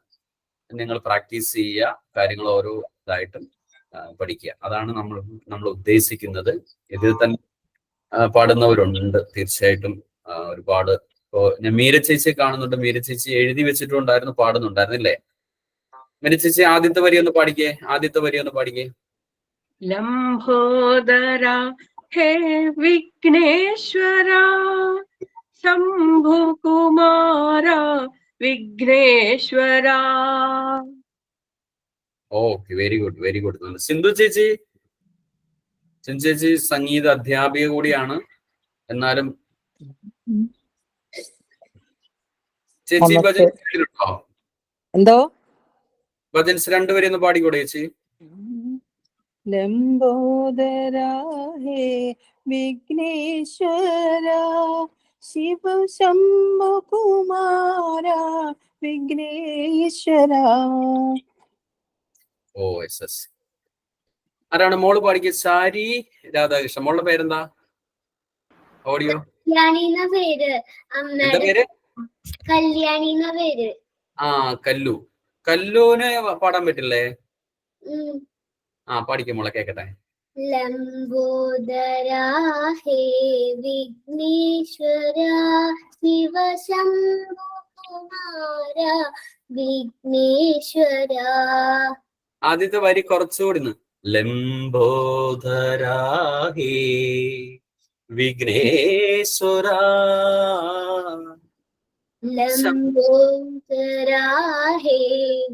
നിങ്ങൾ പ്രാക്ടീസ് ചെയ്യുക, കാര്യങ്ങൾ ഓരോ ഇതായിട്ടും പഠിക്കുക. അതാണ് നമ്മൾ ഉദ്ദേശിക്കുന്നത്. ഇതിൽ തന്നെ പാടുന്നവരുണ്ട് തീർച്ചയായിട്ടും ഒരുപാട്. ഇപ്പോ ഞാൻ മീര ചേച്ചിയെ കാണുന്നുണ്ട്. മീര ചേച്ചി എഴുതി വെച്ചിട്ടുണ്ടായിരുന്നു, പാടുന്നുണ്ടായിരുന്നില്ലേ? മീര ചേച്ചി ആദ്യത്തെ വരി ഒന്ന് പാടിക്കേ. ലംബോദര ഹേ Vighneshwara Shambhu Kumara Vighneshwara. Okay, very good. Sindhu ചേച്ചി സംഗീത അധ്യാപിക കൂടിയാണ്. എന്നാലും ചേച്ചി ഭജൻസ് ഉണ്ടോ? എന്തോ ഭജൻസ് രണ്ടുപേരും ഒന്ന് പാടിക്കൂടെ ചേച്ചി? ലംബോദര ഹേ വിഘ്നേശ്വര ശിവ ശംഭു കുമാര വിഘ്നേശ്വര. ഓ എസ്. ആരാണ് മോള് പാടിക്കുക? സാരി രാധാകൃഷ്ണൻ. മോളുടെ പേരെന്താ? ഓഡിയോ എന്താ പേര്? കല്യാണി. കല്ലുവിന് പാടാൻ പറ്റില്ലേ? പാടിക്കും മോളെ, കേക്കട്ടെ. ലംബോദര ഹേ വിഘ്നേശ്വര ശിവ ശംഭു കുമാര വിഘ്നേശ്വര. ആദ്യത്തെ വരി കുറച്ചുകൂടി. ലംബോദര ഹേ വിഘ്നേശ്വര. ലംബോദര ഹേ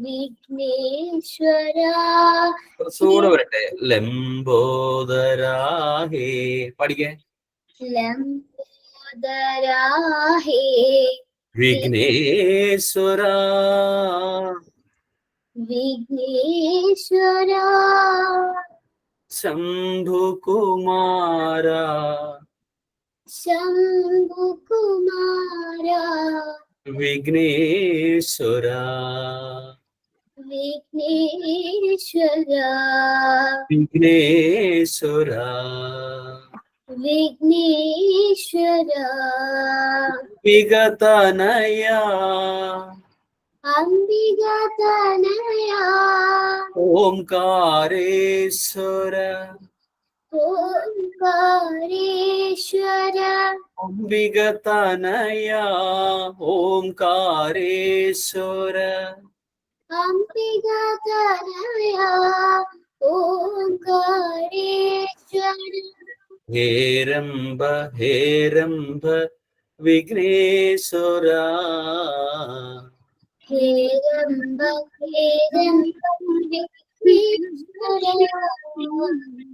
വിഘ്നേശ്വര. കുറച്ചുകൂടെ വരട്ടെ. ലംബോദര ഹേ, പഠിക്കേ. ലംബോദര ഹേ വിഘ്നേശ്വര. വിഘ്നേശ്വര ശംഭു കുമാര. ശംഭു കുമാര വിഘ്നേശ്വര. വിഘ്നേശ്വര. വിഘ്നേശ്വര. വിഘ്നേശ്വര. വിഗതനയ. അംബികാതനയ. ഓംകാരേശ്വര. ഓംകാരേശ്വര. അംബികതനയ. ഓംകാരേശ്വര. അംബികാതനയ. ഓംകാരേശ്വര. ഹേരംബ വിഘ്നേശ്വര.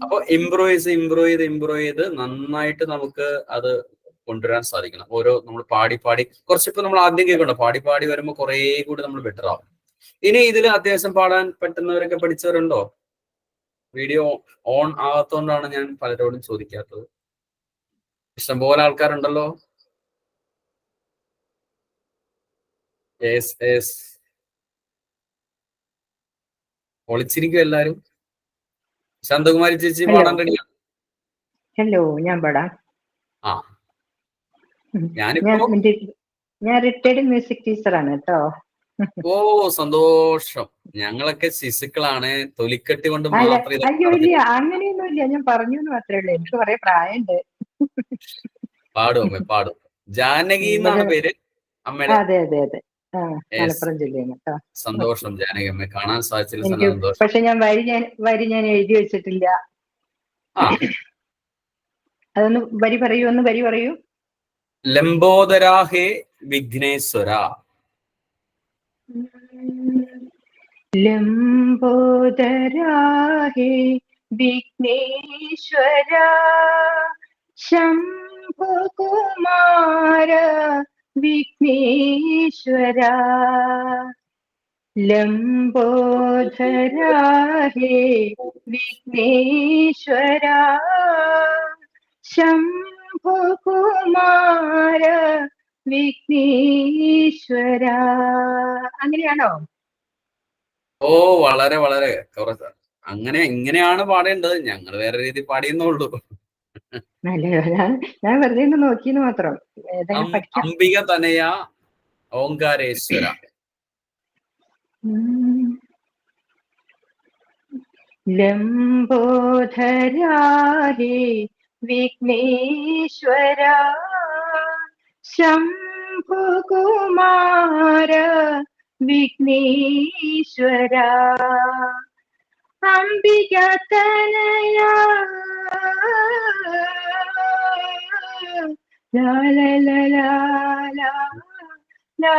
അപ്പൊ ഇംപ്രൂവൈസ് ചെയ്ത് നന്നായിട്ട് നമുക്ക് അത് കൊണ്ടുവരാൻ സാധിക്കണം. ഓരോ നമ്മൾ പാടി കുറച്ചിപ്പോ നമ്മൾ ആദ്യം കേൾക്കണ്ട, പാടി വരുമ്പോ കുറെ കൂടി നമ്മൾ ബെറ്റർ ആവും. ഇനി ഇതിൽ അത്യാവശ്യം പാടാൻ പറ്റുന്നവരൊക്കെ പഠിച്ചവരുണ്ടോ? വീഡിയോ ഓൺ ആകാത്തോണ്ടാണ് ഞാൻ പലരോടും ചോദിക്കാത്തത്. ഇഷ്ടംപോലെ ആൾക്കാരുണ്ടല്ലോ. ഒളിച്ചിരിക്കും എല്ലാരും. ശാന്തകുമാരി ചേച്ചി പാടാൻ റെഡിയാ? ഹലോ, ഞാൻ പാടാം. ഞാൻ റിട്ടയർഡ് മ്യൂസിക് ടീച്ചറാണ് കേട്ടോ. ഓ സന്തോഷം. ഞങ്ങളൊക്കെ ശിശുക്കളാണ്, തൊലിക്കെട്ടി കൊണ്ട് മാത്രമേ. അയ്യോ ഇല്ല, അങ്ങനെയൊന്നുമില്ല, ഞാൻ പറഞ്ഞു മാത്രമേ ഉള്ളൂ. എനിക്ക് കുറെ പ്രായമുണ്ട്. പാടും. ജാനകി എന്നാണ് പേര് അമ്മയുടെ? അതെ. മലപ്പുറം ജില്ലയാണ് കേട്ടോ. സന്തോഷം ജാനകി അമ്മയെ കാണാൻ സാധിച്ചില്ല. പക്ഷെ ഞാൻ വരി എഴുതി വെച്ചിട്ടില്ല. അതൊന്ന് വരി പറയൂ. ലംബോദരാഹേ വിഘ്നേശ്വര. ലംബോദരാഹേ വിഘ്നേശ്വര ശംഭു കുമാര വിഘ്നേശ്വര. ലംബോധരാ ഹേ വിഘ്നേശ്വരാ ശംഭുകുമാര വിഘ്നേശ്വരാ. അങ്ങനെയാണോ? ഓ വളരെ വളരെ കുറച്ച് അങ്ങനെ ഇങ്ങനെയാണ് പാടേണ്ടത്. ഞങ്ങൾ വേറെ രീതിയിൽ പാടിയെന്നുള്ളൂ. ഞാൻ വെറുതെ ഒന്ന് നോക്കിയെന്ന് മാത്രം. ഏതെങ്കിലും പഠിക്കാം. അംബിക തനയ ഓങ്കാരേശ്വര. ലംബോധരാ ഹേ വിഘ്നേശ്വരാ ശംഭുകുമാര വിഘ്നേശ്വരാ അംബിക തനയ ലാ ലാ ലാ ലാ ലാ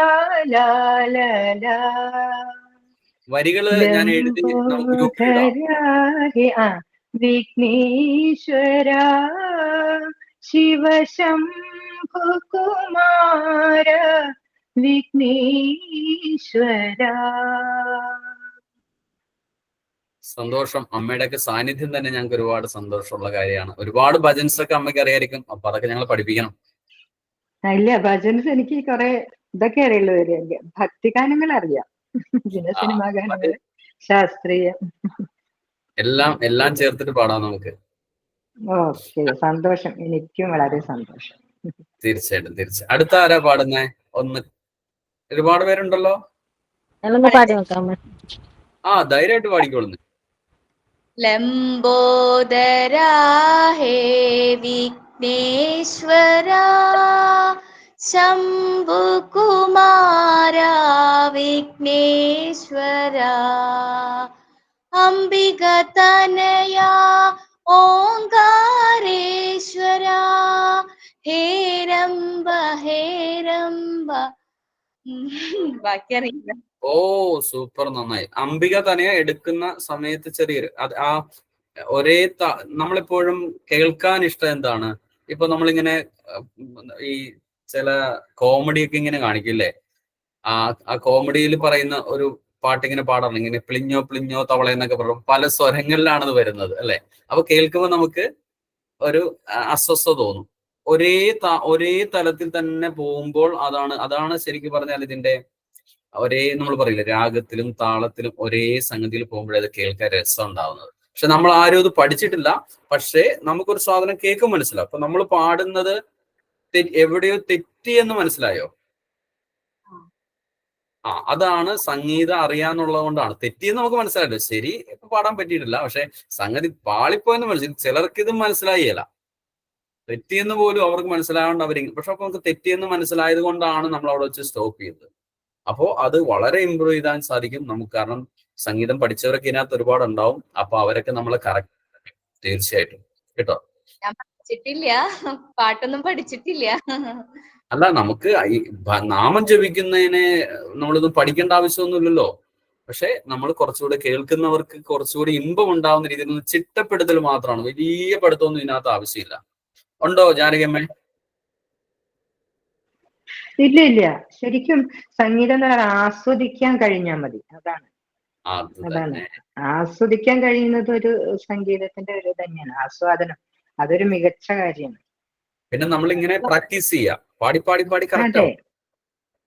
ലാ ലാ ലാ. വരികള് ഞാൻ എഴുതി നമുക്ക് ഗ്രൂപ്പിലിടാം. വിഘ്നേശ്വര ശിവശംഭുകുമാര വിഘ്നേശ്വര. സന്തോഷം. അമ്മയുടെ ഒക്കെ സാന്നിധ്യം തന്നെ ഞങ്ങൾക്ക് ഒരുപാട് സന്തോഷമുള്ള കാര്യമാണ്. ഒരുപാട് ഭജൻസ് ഒക്കെ അമ്മയ്ക്ക് അറിയായിരിക്കും. അപ്പൊ അതൊക്കെ ഞങ്ങൾ പഠിപ്പിക്കണം. ഇല്ല, ഭജൻസ് എനിക്ക് കുറെ ഇതൊക്കെ അറിയുള്ളൂ. ഭക്തിഗാനങ്ങൾ അറിയാം, പിന്നെ സിനിമാ ഗാനങ്ങൾ, ശാസ്ത്രീയ എല്ലാം ചേർത്തിട്ട് പാടാം നമുക്ക്. ഓക്കെ, സന്തോഷം. എനിക്കും വളരെ സന്തോഷം. തീർച്ചയായിട്ടും തീർച്ചയായും. അടുത്ത ആരാ പാടുന്നേ? ഒന്ന് ഒരുപാട് പേരുണ്ടല്ലോ. ധൈര്യമായിട്ട് പാടിക്കോളുന്നു. ലംബോദരാ ഹേ വിഘ്നേശ്വരാ ശംഭുകുമാര വിഘ്നേശ്വരാ അംബിക തനയാ ഓങ്കാരേശ്വരാ ഹേരംബ ഹേരംബ. ബാക്കി അറിയില്ല. ഓ സൂപ്പർ, നന്നായി. അംബിക തനയ എടുക്കുന്ന സമയത്ത് ചെറിയൊരു ആ ഒരേ നമ്മളെപ്പോഴും കേൾക്കാൻ ഇഷ്ടം എന്താണ്? ഇപ്പൊ നമ്മളിങ്ങനെ ഈ ചില കോമഡി ഒക്കെ ഇങ്ങനെ കാണിക്കില്ലേ? ആ കോമഡിയിൽ പറയുന്ന ഒരു പാട്ടിങ്ങനെ പാടാറുണ്ട്, ഇങ്ങനെ പ്ലിഞ്ഞോ പ്ലിഞ്ഞോ തവള എന്നൊക്കെ പറയും. പല സ്വരങ്ങളിലാണ് അത് വരുന്നത് അല്ലെ? അപ്പൊ കേൾക്കുമ്പോൾ നമുക്ക് ഒരു അസ്വസ്ഥത തോന്നും. ഒരേ തലത്തിൽ തന്നെ പോകുമ്പോൾ അതാണ് ശരിക്കും പറഞ്ഞാൽ ഇതിന്റെ ഒരേ, നമ്മൾ പറയില്ല, രാഗത്തിലും താളത്തിലും ഒരേ സംഗതിയിൽ പോകുമ്പോഴേ അത് കേൾക്കാൻ രസം ഉണ്ടാവുന്നത്. പക്ഷെ നമ്മൾ ആരും ഇത് പഠിച്ചിട്ടില്ല. പക്ഷേ നമുക്കൊരു സാധനം കേൾക്കും മനസ്സിലാവും. അപ്പൊ നമ്മൾ പാടുന്നത് എവിടെയോ തെറ്റി എന്ന് മനസ്സിലായോ? അതാണ് സംഗീതം അറിയാന്നുള്ളത് കൊണ്ടാണ്. തെറ്റിയെന്ന് നമുക്ക് മനസ്സിലായല്ലോ. ശരി, ഇപ്പൊ പാടാൻ പറ്റിയിട്ടില്ല, പക്ഷെ സംഗതി പാളിപ്പോയെന്ന് മനസ്സിലായി. ചിലർക്ക് ഇത് മനസ്സിലായില്ല. തെറ്റിയെന്ന് പോലും അവർക്ക് മനസ്സിലാവേണ്ട പക്ഷെ അപ്പൊ നമുക്ക് തെറ്റിയെന്ന് മനസ്സിലായത് കൊണ്ടാണ് നമ്മൾ അവിടെ വെച്ച് സ്റ്റോപ്പ് ചെയ്തത്. അപ്പോ അത് വളരെ ഇമ്പ്രൂവ് ചെയ്താൻ സാധിക്കും നമുക്ക്. കാരണം സംഗീതം പഠിച്ചവരൊക്കെ ഇതിനകത്ത് ഒരുപാട് ഉണ്ടാവും. അപ്പൊ അവരൊക്കെ നമ്മളെ കറക്റ്റ് തീർച്ചയായിട്ടും കേട്ടോ. ഞാൻ പഠിച്ചിട്ടില്ല, പാട്ടൊന്നും പഠിച്ചിട്ടില്ല. അല്ല, നമുക്ക് ഈ നാമം ജപിക്കുന്നതിന് നമ്മളൊന്നും പഠിക്കേണ്ട ആവശ്യമൊന്നുമില്ലല്ലോ. പക്ഷെ നമ്മൾ കുറച്ചുകൂടെ കേൾക്കുന്നവർക്ക് കുറച്ചുകൂടി ഇമ്പം ഉണ്ടാവുന്ന രീതിയിൽ ഒന്ന് ചിട്ടപ്പെടുത്തൽ മാത്രമാണ്. വലിയ പഠിത്തമൊന്നും ഇതിനകത്ത് ആവശ്യമില്ല. ഉണ്ടോ ജാനകിയമ്മേ? ഇല്ല, ശരിക്കും സംഗീതം എന്ന് പറഞ്ഞാൽ ആസ്വദിക്കാൻ കഴിഞ്ഞാൽ മതി. അതാണ് ആസ്വദിക്കാൻ കഴിയുന്നത് ഒരു സംഗീതത്തിന്റെ ഒരു തന്നെയാണ്. ആസ്വാദനം അതൊരു മികച്ച കാര്യമാണ്. പിന്നെ നമ്മളിങ്ങനെ പ്രാക്ടീസ് ചെയ്യാം, പാടി പാടി പാടി കറക്റ്റ് ആവും.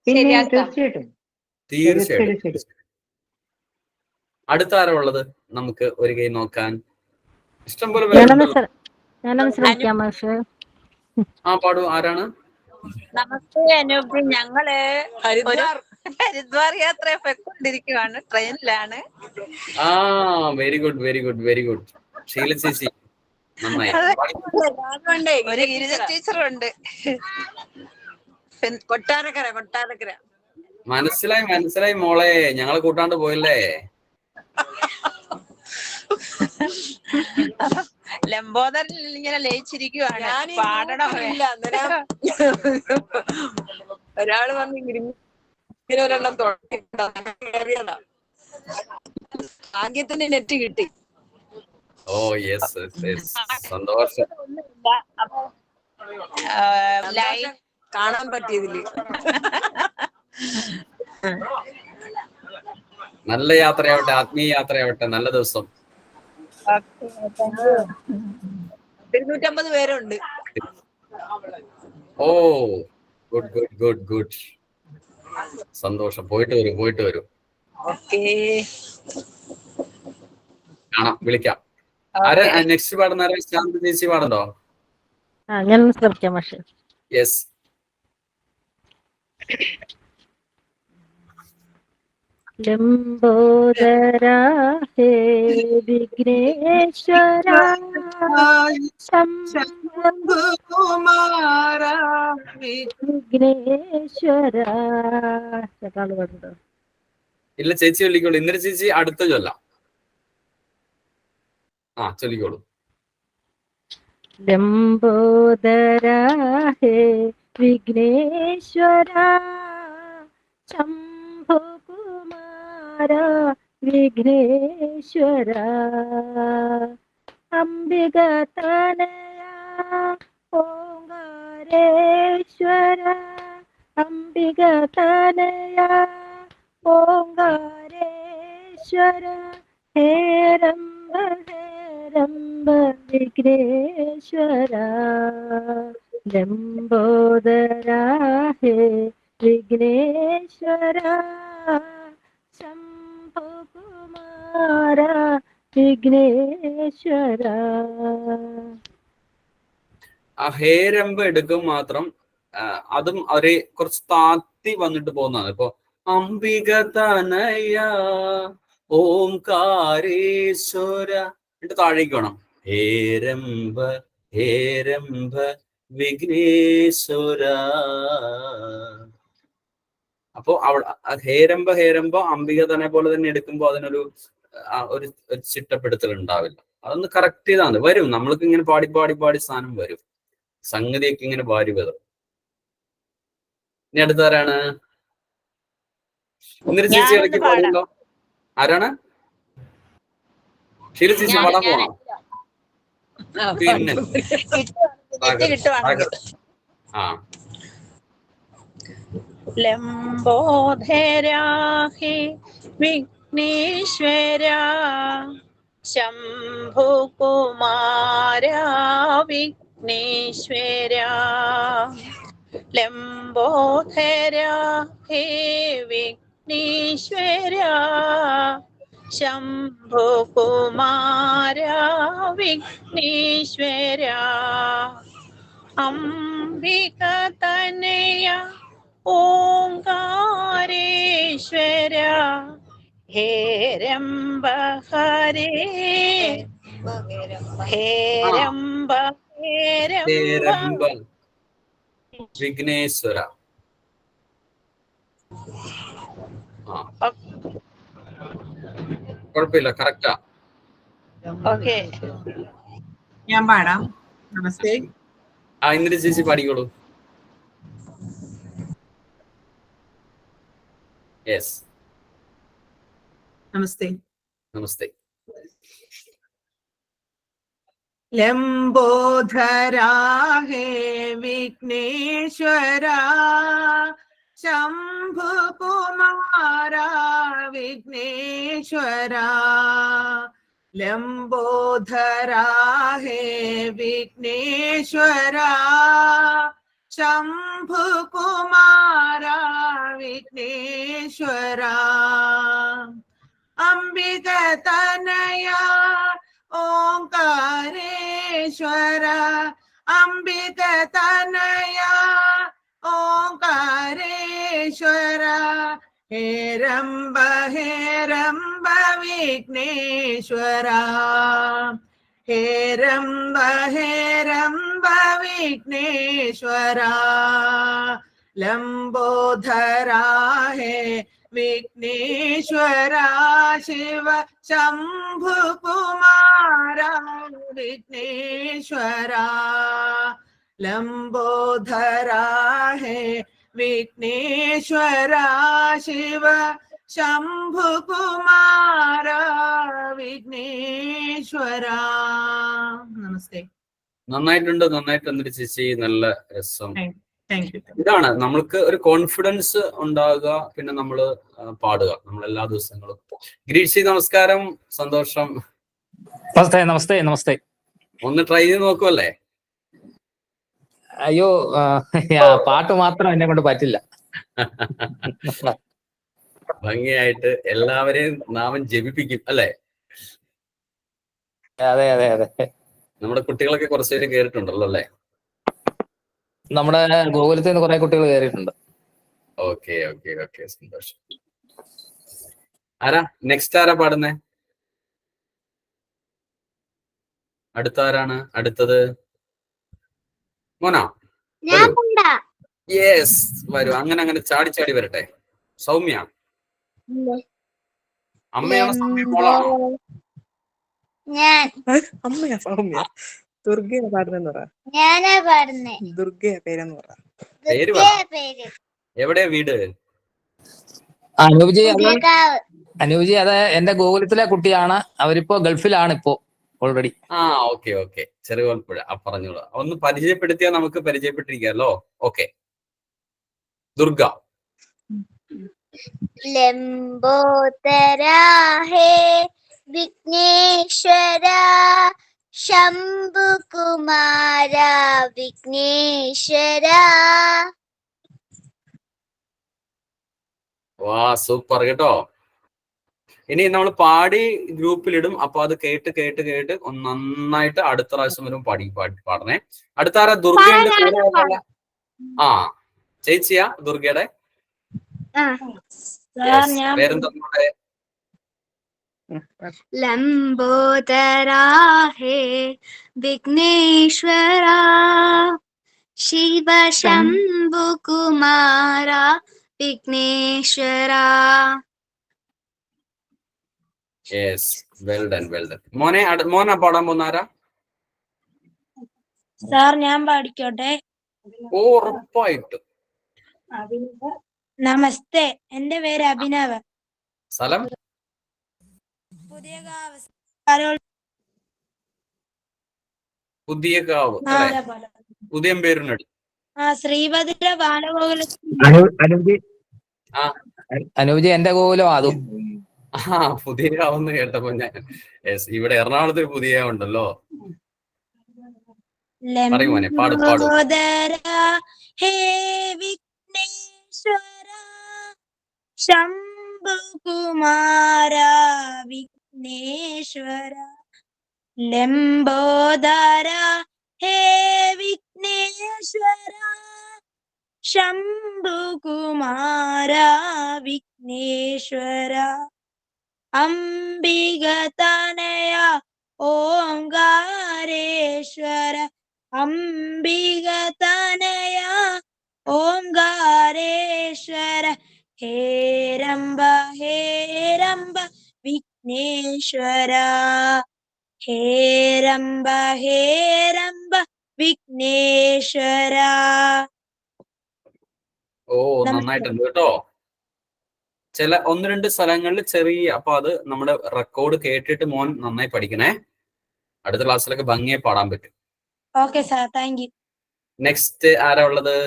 പിന്നെ തീർച്ചയായിട്ടും. അടുത്ത ആരാ ഉള്ളത്? നമുക്ക് ഒരു കൈ നോക്കാൻ. ഇഷ്ടംപോലെ പാടൂ. ആരാണ്? നമസ്തേ അനൂപ്. ഞങ്ങള് ഹരിദ്വാർ യാത്ര പോയിക്കൊണ്ടിരിക്കുവാണ്, ട്രെയിനിലാണ്. Very good very good very good. Sheela ചേച്ചി നന്നായി. ഒരു ഗിരിജ ടീച്ചറുണ്ട്, കൊട്ടാരക്കര. മനസ്സിലായി മോളെ, ഞങ്ങളെ കൂട്ടാണ്ട് പോയല്ലേ. ലംബോദറിൽ ഇങ്ങനെ ലയിച്ചിരിക്കുവാണ്. പാടണമില്ല. ഒരാള് വന്ന് ഇങ്ങനെ ഒരെണ്ണം തുടങ്ങിയതാ. ഭാഗ്യത്തിന് നെറ്റ് കിട്ടി. ഓ യെസ്, സന്തോഷം. കാണാൻ പറ്റിയതില് നല്ല യാത്രയാവട്ടെ, ആത്മീയ യാത്രയാവട്ടെ. നല്ല ദിവസം. 250 പേരുണ്ട്. ഓ, ഗുഡ് ഗുഡ് ഗുഡ് ഗുഡ്. സന്തോഷം. പോയിട്ട് വരും. ഓക്കേ, കാണാം, വിളിക്കാം. ആരെ നെക്സ്റ്റ് പാടുന്ന? ശാന്തി ചേച്ചി പാടുണ്ടോ? ഞാൻ ശ്രമിക്കാം പക്ഷേ. യെസ്. ലംബോദരാ ഹേ വിഘ്നേശ്വരാ ശംഭുകുമാരാ വിഘ്നേശ്വരാ. കേട്ടാള് പാടുണ്ടോ? ഇല്ല, ചേച്ചി ചൊല്ലിക്കോളൂ. ഇന്നലെ ചേച്ചി അടുത്ത ചൊല്ലാം. ചൊല്ലിക്കോളൂ. ലംബോദരാ ഹേ വിഘ്നേശ്വരാ ശംഭുകുമാരാ വിഘ്നേശ്വരാ അംബിക തനയാ ഓംകാരേശ്വരാ അംബിക തനയാ ഓംകാരേശ്വരാ ഹേരംബ ഹേരംബ വിഘ്നേശ്വരാ ലംബോദരാ ഹേ വിഘ്നേശ്വരാ ശംഭുകുമാരാ വിഘ്നേശ്വരാ. ആ ഹേരമ്പ് എടുക്കും മാത്രം. അതും അവരെ കുറച്ച് താത്തി വന്നിട്ട് പോകുന്നതാണ്. ഇപ്പൊ അംബിക തനയ ഓംകാരേശ്വര എന്നിട്ട് താഴേക്ക് വേണം. ഹേരമ്പ ഹേരമ്പ വിഘ്നേശ്വര. അപ്പോ അവിടെ ഹേരമ്പ അംബിക തന്നെ പോലെ തന്നെ എടുക്കുമ്പോ അതിനൊരു ഒരു ചിട്ടപ്പെടുത്തൽ ഉണ്ടാവില്ല. അതൊന്ന് കറക്റ്റ് ചെയ്താണ് വരും. നമ്മൾക്ക് ഇങ്ങനെ പാടി സാധനം വരും. സംഗതിയൊക്കെ ഇങ്ങനെ വാരി വരും. ഇനി അടുത്താരാണ്? ഇന്നൊരു ചേച്ചി ഇടയ്ക്ക് പാടുണ്ടോ? ആരാണ്? ഷീല ചേച്ചി പാടാൻ പോണോ? പിന്നെ ലംബോധരാ ഹേ വിഘ്നേശ്വരാ ശംഭുകുമാരാ വിഘ്നേശ്വരാ ലംബോധരാ ഹേ വിഘ്നേശ്വരാ ശംഭുകുമാരാ വിഘ്നേശ്വരാ അംബിക തനയ ഓംകാരേശ്വരാ ഹേരംബ ഹരേ ഹേരംബ ഹേരംബ വിഘ്നേശ്വര. കുഴപ്പമില്ല, കറക്റ്റാ. ഓക്കെ, ഞാൻ പാടാം. നമസ്തേ. ഇന്നലെ ചേച്ചി പാടിക്കോളൂ. യെസ്. നമസ്തേ. നമസ്തേ. ലംബോധരാ ഹേ വിഘ്നേശ്വരാ ശംഭുകുമാരാ വിഘ്നേശ്വരാ ലംബോധരാ ഹേ വിഘ്നേശ്വരാ ശംഭുകുമാരാ വിഘ്നേശ്വരാ അംബിക തനയാ ഓംകാരേശ്വര അംബിക തനയാ ഓംകാരേശ്വര ഹേരംബ ഹേരംബ വിഘ്നേശ്വര ഹേരംബ ഹേരംബ വിഘ്നേശ്വര ലംബോധരാ ഹേ വിഘ്നേശ്വരാ ശിവ ശംഭുകുമാരാ വിഘ്നേശ്വരാ ലംബോധരാ ഹേ വിഘ്നേശ്വരാ ശിവ ശംഭുകുമാരാ വിഘ്നേശ്വരാ. നമസ്തേ. നന്നായിട്ടുണ്ട്. എന്നിട്ട് ചേച്ചി നല്ല രസം. Thank you. ഇതാണ് നമ്മൾക്ക് ഒരു കോൺഫിഡൻസ് ഉണ്ടാകുക, പിന്നെ നമ്മൾ പാടുക നമ്മൾ എല്ലാ ദിവസങ്ങളും. ഗിരീഷ് നമസ്കാരം, സന്തോഷം. നമസ്തേ നമസ്തേ നമസ്തേ. ഒന്ന് ട്രൈ ചെയ്ത് നോക്കുമല്ലേ? അയ്യോ, പാട്ട് മാത്രം എന്നെ കൊണ്ട് പറ്റില്ല. ഭംഗിയായിട്ട് എല്ലാവരെയും നാമം ജപിപ്പിക്കും അല്ലേ? അതെ അതെ അതെ. നമ്മുടെ കുട്ടികളൊക്കെ കുറച്ചുപേര് കേറിയിട്ടുണ്ടല്ലോ അല്ലേ? നമ്മുടെ ഗോകുലത്തിൽ നിന്ന് കുറെ കുട്ടികൾ കയറിയിട്ടുണ്ട്. ഓക്കെ ഓക്കെ ഓക്കെ, സന്തോഷം. ആരാ നെക്സ്റ്റ്? ആരാ പാടുന്നേ? അടുത്ത ആരാണ്? അടുത്തത് മോനാ? യെസ്, വരൂ. അങ്ങനെ അങ്ങനെ ചാടി ചാടി വരട്ടെ. സൗമ്യ അമ്മയാണോ സൗമ്യ മോളാണോ? അമ്മയാ സൗമ്യ. ദുർഗയാ പാടുന്നെന്ന് പറ. ഞാനാ പാടുന്നേ. ദുർഗയാ പേരെന്ന് പറ. പേര് പറ. എവിടെയാ വീട്? അനൂപ്ജി അത് എന്റെ ഗോകുലത്തിലെ കുട്ടിയാണ്. അവരിപ്പോ ഗൾഫിലാണ് ഇപ്പോ ഓൾറെഡി. Okay okay, Cherukolpuzha. പറഞ്ഞോളൂ. ഒന്ന് പരിചയപ്പെടുത്തിയാൽ നമുക്ക് പരിചയപ്പെട്ടിരിക്കാമല്ലോ. ഓക്കെ, ദുർഗ. ലംബോദര ഹേ വിഘ്നേശ്വര ശംഭു കുമാര വിഘ്നേശ്വര. വാ, സൂപ്പർ കേട്ടോ. ഇനി നമ്മൾ പാടി ഗ്രൂപ്പിലിടും. അപ്പൊ അത് കേട്ട് കേട്ട് കേട്ട് ഒന്ന് നന്നായിട്ട് അടുത്ത പ്രാവശ്യം വരും പാടണേ. അടുത്ത ആരാ? ദുർഗയുടെ ചേച്ചിയാ ദുർഗയുടെ? പേരെന്താ? ലംബോദര ഹേ Vighneshwara Shiva Shambhu Kumara Vighneshwara. Yes, well done well done. മോനാ പാടാൻ പോന്നാരാ? സാർ ഞാൻ പാടിക്കോട്ടെ? ഉറപ്പായിട്ട്. നമസ്തേ, എന്റെ പേര് അഭിനവ്. സ്ഥലം? പുതിയകാവ് അല്ലേ? പുതിയമ്പേരിനടി. ശ്രീഭദ്ര ബാലഗോകുല. അനൂപ്ജി എന്റെ ഗോകുലം അതും. പുതിയകാവെന്ന് കേട്ടപ്പോ ഞാൻ ഇവിടെ എറണാകുളത്ത് പുതിയ ഉണ്ടല്ലോ. പറയുമോനെ, പാടും പാടും. ഹേ വിഘ്നേശ്വര ശംഭു കുമാര വിഘ്നേശ്വര. ലംബോദര ഹേ വിഘ്നേശ്വര ശംഭു കുമാര വിഘ്നേശ്വര. അംബിക തനയ ഓംകാരേശ്വര അംബിക തനയ ഓംകാരേശ്വര. ഹേരംബ ഹേരംബ വിഘ്നേശ്വര ഹേരംബ ഹേരംബ വിഘ്നേശ്വര. ഓ, നന്നായിട്ടുണ്ട് കേട്ടോ. ചില ഒന്ന് രണ്ട് സ്ഥലങ്ങളിൽ ചെറിയ, അപ്പൊ അത് നമ്മുടെ റെക്കോർഡ് കേട്ടിട്ട് മോൻ നന്നായി പഠിക്കണേ. അടുത്ത ക്ലാസ്സിലൊക്കെ ഭംഗിയെ പാടാൻ പറ്റും. Okay sir, thank you. Next ആരാ ഉള്ളത്?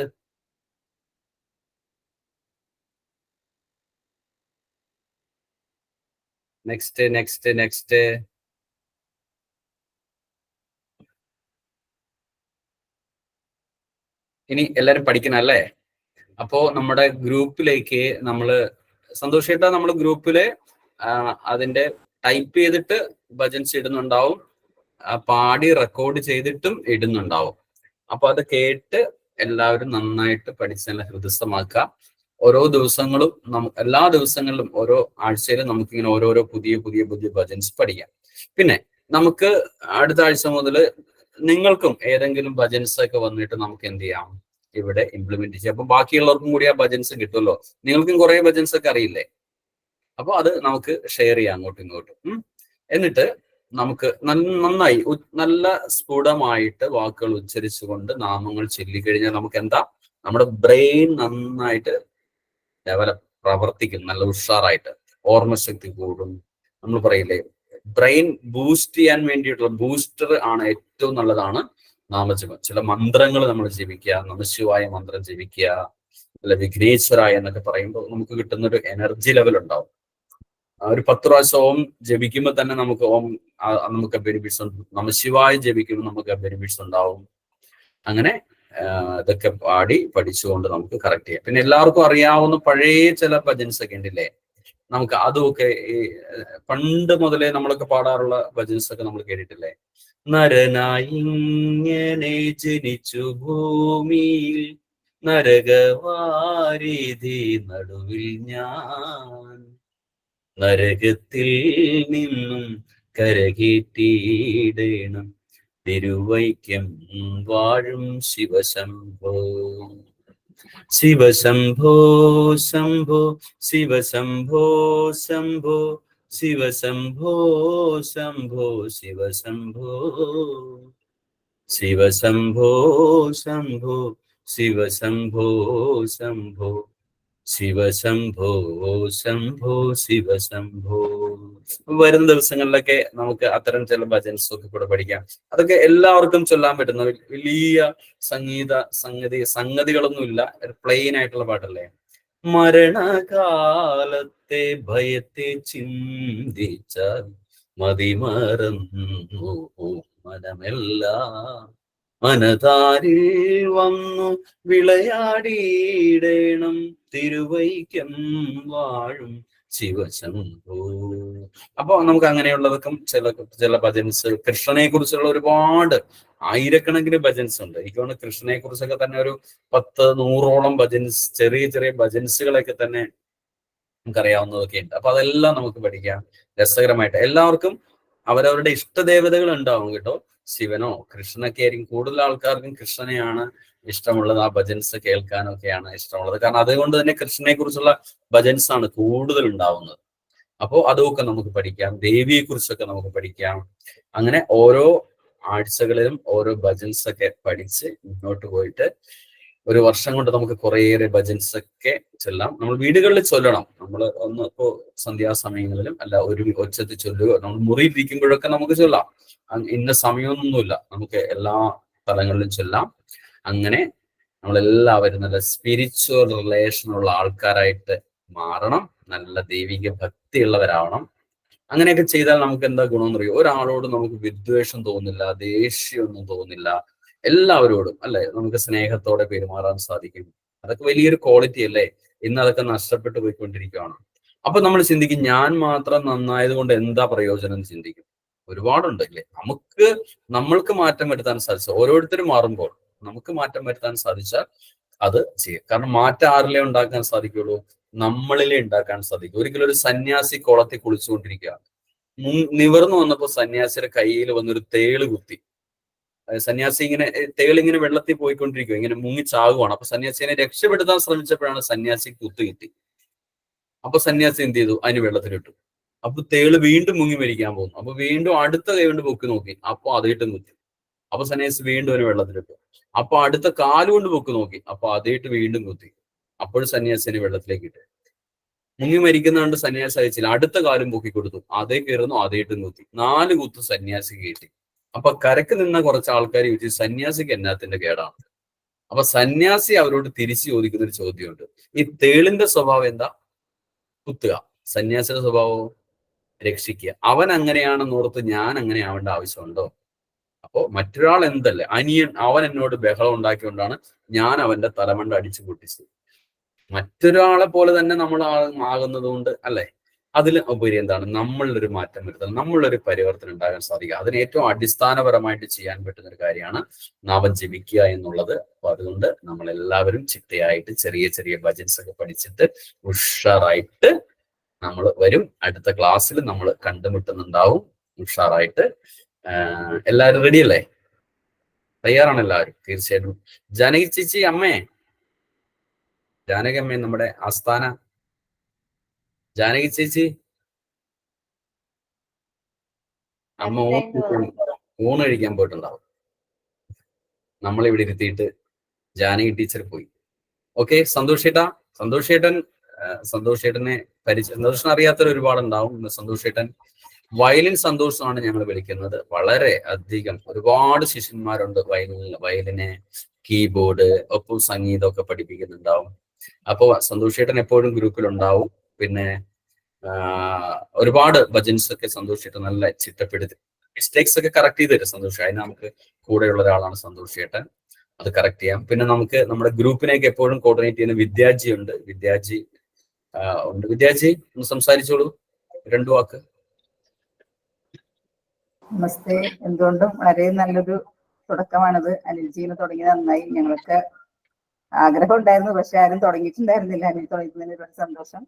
നെക്സ്റ്റ് നെക്സ്റ്റ് നെക്സ്റ്റ് ഇനി എല്ലാരും പഠിക്കണം അല്ലേ? അപ്പോ നമ്മുടെ ഗ്രൂപ്പിലേക്ക് നമ്മള് സന്തോഷമായിട്ടാ നമ്മൾ ഗ്രൂപ്പില് അതിന്റെ ടൈപ്പ് ചെയ്തിട്ട് ഭജൻസ് ഇടുന്നുണ്ടാവും, പാടി റെക്കോർഡ് ചെയ്തിട്ടും ഇടുന്നുണ്ടാവും. അപ്പൊ അത് കേട്ട് എല്ലാവരും നന്നായിട്ട് പഠിച്ച് നല്ല ഹൃദയസ്ഥമാക്കുക. ഓരോ ദിവസങ്ങളും എല്ലാ ദിവസങ്ങളിലും ഓരോ ആഴ്ചയിലും നമുക്കിങ്ങനെ ഓരോരോ പുതിയ പുതിയ പുതിയ ഭജൻസ് പഠിക്കാം. പിന്നെ നമുക്ക് അടുത്ത ആഴ്ച മുതൽ നിങ്ങൾക്കും ഏതെങ്കിലും ഭജൻസ് ഒക്കെ വന്നിട്ട് നമുക്ക് എന്ത് ചെയ്യാം, ഇവിടെ ഇംപ്ലിമെന്റ് ചെയ്യാം. അപ്പൊ ബാക്കിയുള്ളവർക്കും കൂടി ആ ഭജൻസ് കിട്ടുമല്ലോ. നിങ്ങൾക്കും കുറെ ഭജൻസ് ഒക്കെ അറിയില്ലേ? അപ്പൊ അത് നമുക്ക് ഷെയർ ചെയ്യാം അങ്ങോട്ടും ഇങ്ങോട്ടും. എന്നിട്ട് നമുക്ക് നന്നായി നല്ല സ്ഫുടമായിട്ട് വാക്കുകൾ ഉച്ചരിച്ചുകൊണ്ട് നാമങ്ങൾ ചൊല്ലിക്കഴിഞ്ഞാൽ നമുക്ക് എന്താ, നമ്മുടെ ബ്രെയിൻ നന്നായിട്ട് പ്രവർത്തിക്കും, നല്ല ഉഷാറായിട്ട് ഓർമ്മശക്തി കൂടും. നമ്മൾ പറയില്ലേ, ബ്രെയിൻ ബൂസ്റ്റ് ചെയ്യാൻ വേണ്ടിയിട്ടുള്ള ബൂസ്റ്റർ ആണ്, ഏറ്റവും നല്ലതാണ് നാമജപം. ചില മന്ത്രങ്ങൾ നമ്മൾ ജപിക്കുക, നമശിവായ മന്ത്രം ജപിക്കുക, അല്ല വിഘ്നേശ്വരായ എന്നൊക്കെ പറയുമ്പോൾ നമുക്ക് കിട്ടുന്നൊരു എനർജി ലെവൽ ഉണ്ടാവും. ഒരു 10 പ്രാവശ്യം ഓം ജപിക്കുമ്പോൾ തന്നെ നമുക്ക് നമുക്ക് ബെനിഫിറ്റ്സ് ഉണ്ട്. നമശിവായ ജപിക്കുമ്പോൾ നമുക്ക് ബെനിഫിറ്റ്സ് ഉണ്ടാവും. അങ്ങനെ ഇതൊക്കെ പാടി പഠിച്ചുകൊണ്ട് നമുക്ക് കറക്റ്റ് ചെയ്യാം. പിന്നെ എല്ലാവർക്കും അറിയാവുന്ന പഴയ ചില ഭജൻസ് ഒക്കെ ഉണ്ടല്ലേ, നമുക്ക് അതുമൊക്കെ ഈ പണ്ട് മുതലേ നമ്മളൊക്കെ പാടാറുള്ള ഭജൻസ് ഒക്കെ നമ്മൾ കേട്ടിട്ടില്ലേ? നരനായി ഇങ്ങനെ ജനിച്ചു ഭൂമിയിൽ നരകവാരിധി നടുവിൽ ഞാൻ, നരകത്തിൽ നിന്നും കരകേറ്റിയിടണം തിരുവൈക്കം വാഴും ശിവശംഭോ. ശിവശംഭോ ശംഭോ ശിവശംഭോ ശംഭോ ശിവശംഭോ ശംഭോ ശിവശംഭോ ശിവശംഭോ ശംഭോ ശിവശംഭോ ശംഭോ ശിവശംഭോ ശംഭോ ശിവശംഭോ. വരുന്ന ദിവസങ്ങളിലൊക്കെ നമുക്ക് അത്തരം ചില ഭജൻസ് ഒക്കെ കൂടെ പഠിക്കാം. അതൊക്കെ എല്ലാവർക്കും ചൊല്ലാൻ പറ്റുന്ന വലിയ സംഗതികളൊന്നുമില്ല, പ്ലെയിൻ ആയിട്ടുള്ള പാട്ടല്ലേ. മരണകാലത്തെ ഭയത്തെ ചിന്തിച്ചാൽ മതിമറന്നു മനമെല്ലാം, മനതാരിൽ വന്നു വിളയാടിയിടണം തിരുവൈക്കം വാഴും ശിവശംഭോ. അപ്പൊ നമുക്ക് അങ്ങനെയുള്ളതൊക്കെ ചില ഭജൻസ്, കൃഷ്ണനെ കുറിച്ചുള്ള ഒരുപാട് ആയിരക്കണക്കിന് ഭജൻസ് ഉണ്ട്. എനിക്ക് തോന്നുന്നു കൃഷ്ണനെ കുറിച്ചൊക്കെ തന്നെ ഒരു 10-100ഓളം ഭജൻസ്, ചെറിയ ചെറിയ ഭജൻസുകളൊക്കെ തന്നെ നമുക്കറിയാവുന്നതൊക്കെ ഉണ്ട്. അപ്പൊ അതെല്ലാം നമുക്ക് പഠിക്കാം രസകരമായിട്ട്. എല്ലാവർക്കും അവരവരുടെ ഇഷ്ടദേവതകൾ ഉണ്ടാവും കേട്ടോ. ശിവനോ കൃഷ്ണനൊക്കെ ആയിരിക്കും കൂടുതൽ ആൾക്കാർക്കും കൃഷ്ണനെയാണ് ഇഷ്ടമുള്ളത്. ആ ഭജൻസ് കേൾക്കാനൊക്കെയാണ് ഇഷ്ടമുള്ളത്. കാരണം അതുകൊണ്ട് തന്നെ കൃഷ്ണനെ കുറിച്ചുള്ള ഭജൻസ് ആണ് കൂടുതൽ ഉണ്ടാവുന്നത്. അപ്പോൾ അതൊക്കെ നമുക്ക് പഠിക്കാം. ദേവിയെ കുറിച്ചൊക്കെ നമുക്ക് പഠിക്കാം. അങ്ങനെ ഓരോ ആഴ്ചകളിലും ഓരോ ഭജൻസ് ഒക്കെ പഠിച്ച് മുന്നോട്ട് പോയിട്ട് 1 വർഷം കൊണ്ട് നമുക്ക് കുറേയേറെ ഭജൻസ് ഒക്കെ ചൊല്ലാം. നമ്മൾ വീടുകളിൽ ചൊല്ലണം. നമ്മൾ ഒന്ന് ഇപ്പോ സന്ധ്യാസമയങ്ങളിലും അല്ല ഒരു ഒച്ചത്തിൽ ചൊല്ലുക. നമ്മൾ മുറിയിലിരിക്കുമ്പോഴൊക്കെ നമുക്ക് ചൊല്ലാം. ഇന്ന സമയമൊന്നുമില്ല, നമുക്ക് എല്ലാ സ്ഥലങ്ങളിലും ചൊല്ലാം. അങ്ങനെ നമ്മളെല്ലാവരും നല്ല സ്പിരിച്വൽ റിലേഷനുള്ള ആൾക്കാരായിട്ട് മാറണം. നല്ല ദൈവിക ഭക്തിയുള്ളവരാവണം. അങ്ങനെയൊക്കെ ചെയ്താൽ നമുക്ക് എന്താ ഗുണമെന്ന് അറിയോ? ഒരാളോട് നമുക്ക് വിദ്വേഷം തോന്നില്ല, ദേഷ്യമൊന്നും തോന്നില്ല. എല്ലാവരോടും അല്ലെ നമുക്ക് സ്നേഹത്തോടെ പെരുമാറാൻ സാധിക്കും. അതൊക്കെ വലിയൊരു ക്വാളിറ്റി അല്ലേ? ഇന്ന് അതൊക്കെ നഷ്ടപ്പെട്ടു പോയിക്കൊണ്ടിരിക്കുകയാണ്. അപ്പൊ നമ്മൾ ചിന്തിക്കും, ഞാൻ മാത്രം നന്നായത് കൊണ്ട് എന്താ പ്രയോജനം എന്ന് ചിന്തിക്കും. ഒരുപാടുണ്ട് അല്ലേ? നമ്മൾക്ക് മാറ്റം വരുത്താൻ സാധിച്ചു. ഓരോരുത്തരും മാറുമ്പോൾ നമുക്ക് മാറ്റം വരുത്താൻ സാധിച്ചാൽ അത് ചെയ്യും. കാരണം മാറ്റം ആരിലേ ഉണ്ടാക്കാൻ സാധിക്കുള്ളൂ? നമ്മളിലേ ഉണ്ടാക്കാൻ സാധിക്കും. ഒരിക്കലും ഒരു സന്യാസി കുളത്തിൽ കുളിച്ചുകൊണ്ടിരിക്കുക, നിവർന്നു വന്നപ്പോ സന്യാസിയുടെ കയ്യിൽ വന്നൊരു തേള് കുത്തി. സന്യാസി തേളിങ്ങനെ വെള്ളത്തിൽ പോയിക്കൊണ്ടിരിക്കുക, ഇങ്ങനെ മുങ്ങിച്ചാകുവാണ്. അപ്പൊ സന്യാസിനെ രക്ഷപ്പെടുത്താൻ ശ്രമിച്ചപ്പോഴാണ് സന്യാസി കുത്തു കിട്ടി. അപ്പൊ സന്യാസി എന്ത് ചെയ്തു? അതിന് വെള്ളത്തിലിട്ടു. അപ്പൊ തേള് വീണ്ടും മുങ്ങി മരിക്കാൻ പോകുന്നു. അപ്പൊ വീണ്ടും അടുത്ത കൈ കൊണ്ട് പൊക്കി നോക്കി, അപ്പൊ അതേട്ടും കുത്തി. അപ്പൊ സന്യാസി വീണ്ടും അതിന് വെള്ളത്തിലിട്ടു. അപ്പൊ അടുത്ത കാലുകൊണ്ട് പൊക്കി നോക്കി, അപ്പൊ അതേട്ട് വീണ്ടും കുത്തി. അപ്പോഴും സന്യാസിനെ വെള്ളത്തിലേക്ക് ഇട്ടു. മുങ്ങി മരിക്കുന്നതുകൊണ്ട് സന്യാസി അയച്ചില്ല, അടുത്ത കാലും പൊക്കി കൊടുത്തു, അതേ കയറുന്നു, അതേട്ടും കുത്തി. 4 കുത്ത് സന്യാസി കയറ്റി. അപ്പൊ കരക്ക് നിന്ന കുറച്ച് ആൾക്കാർ ചോദിച്ചു, സന്യാസിക്ക് എന്നാത്തിന്റെ കേടാണ്? അപ്പൊ സന്യാസി അവരോട് തിരിച്ചു ചോദിക്കുന്ന ഒരു ചോദ്യമുണ്ട്. ഈ തേളിന്റെ സ്വഭാവം എന്താ? കുത്തുക. സന്യാസിയുടെ സ്വഭാവം രക്ഷിക്കുക. അവൻ അങ്ങനെയാണെന്ന് ഓർത്ത് ഞാൻ അങ്ങനെ ആവേണ്ട ആവശ്യമുണ്ടോ? അപ്പോ മറ്റൊരാൾ എന്തല്ലേ, അനിയൻ അവൻ എന്നോട് ബഹളം ഉണ്ടാക്കിക്കൊണ്ടാണ് ഞാൻ അവന്റെ തലമണ്ട അടിച്ചു പൊട്ടിച്ചത്. മറ്റൊരാളെ പോലെ തന്നെ നമ്മൾ ആകുന്നത് കൊണ്ട് അല്ലെ? അതിൽ ഉപരി എന്താണ്? നമ്മളിലൊരു മാറ്റം വരുത്തണം, നമ്മളിലൊരു പരിവർത്തനം ഉണ്ടാകാൻ സാധിക്കുക. അതിന് ഏറ്റവും അടിസ്ഥാനപരമായിട്ട് ചെയ്യാൻ പറ്റുന്ന ഒരു കാര്യമാണ് നാമം ജപിക്കുക എന്നുള്ളത്. അപ്പൊ അതുകൊണ്ട് നമ്മൾ എല്ലാവരും ചിട്ടയായിട്ട് ചെറിയ ചെറിയ ഭജൻസ് ഒക്കെ പഠിച്ചിട്ട് ഉഷാറായിട്ട് നമ്മൾ വരും. അടുത്ത ക്ലാസ്സിൽ നമ്മൾ കണ്ടുമുട്ടുന്നുണ്ടാവും ഉഷാറായിട്ട്. എല്ലാവരും റെഡി അല്ലേ? തയ്യാറാണ് എല്ലാവരും? തീർച്ചയായിട്ടും. ജാനകി ചേച്ചി, അമ്മേ, ജാനകി അമ്മേ, നമ്മുടെ ആസ്ഥാന ജാനകി ചേച്ചി, അമ്മ ഊണ് കഴിക്കാൻ പോയിട്ടുണ്ടാവും. നമ്മളിവിടെ ഇരുത്തിയിട്ട് ജാനകി ടീച്ചർ പോയി. ഓക്കെ, സന്തോഷേട്ടനെ സന്തോഷേട്ടനെ അറിയാത്തവർ ഒരുപാടുണ്ടാവും. സന്തോഷേട്ടൻ വയലിൻ സന്തോഷമാണ് ഞങ്ങൾ വിളിക്കുന്നത്. വളരെ അധികം ഒരുപാട് ശിഷ്യന്മാരുണ്ട് വയലിന്, കീബോർഡ്, ഒപ്പം സംഗീതമൊക്കെ പഠിപ്പിക്കുന്നുണ്ടാവും. അപ്പോൾ സന്തോഷേട്ടൻ എപ്പോഴും ഗ്രൂപ്പിലുണ്ടാവും. പിന്നെ ഒരുപാട് ഭജൻസ് ഒക്കെ സന്തോഷേട്ടൻ നല്ല ചിട്ടപ്പെടുത്തി മിസ്റ്റേക്സ് ഒക്കെ കറക്റ്റ് ചെയ്ത് തരും സന്തോഷം. അതിന് നമുക്ക് കൂടെയുള്ള ഒരാളാണ് സന്തോഷേട്ടൻ, അത് കറക്റ്റ് ചെയ്യാം. പിന്നെ നമുക്ക് നമ്മുടെ ഗ്രൂപ്പിനെയൊക്കെ എപ്പോഴും കോർഡിനേറ്റ് ചെയ്യുന്ന വിദ്യാജി ഉണ്ട്. വിദ്യാജി ഒന്ന് സംസാരിച്ചോളൂ, 2 വാക്ക്. നമസ്തേ. എന്തുകൊണ്ടും വളരെ നല്ലൊരു തുടക്കമാണത്. അനിൽജീനെ തുടങ്ങിയത് നന്നായി. ഞങ്ങൾക്ക് ആഗ്രഹം ഉണ്ടായിരുന്നു, പക്ഷെ ആരും തുടങ്ങിയിട്ടുണ്ടായിരുന്നില്ല. അനിൽ തുടങ്ങിയതിന് ഒരുപാട് സന്തോഷം.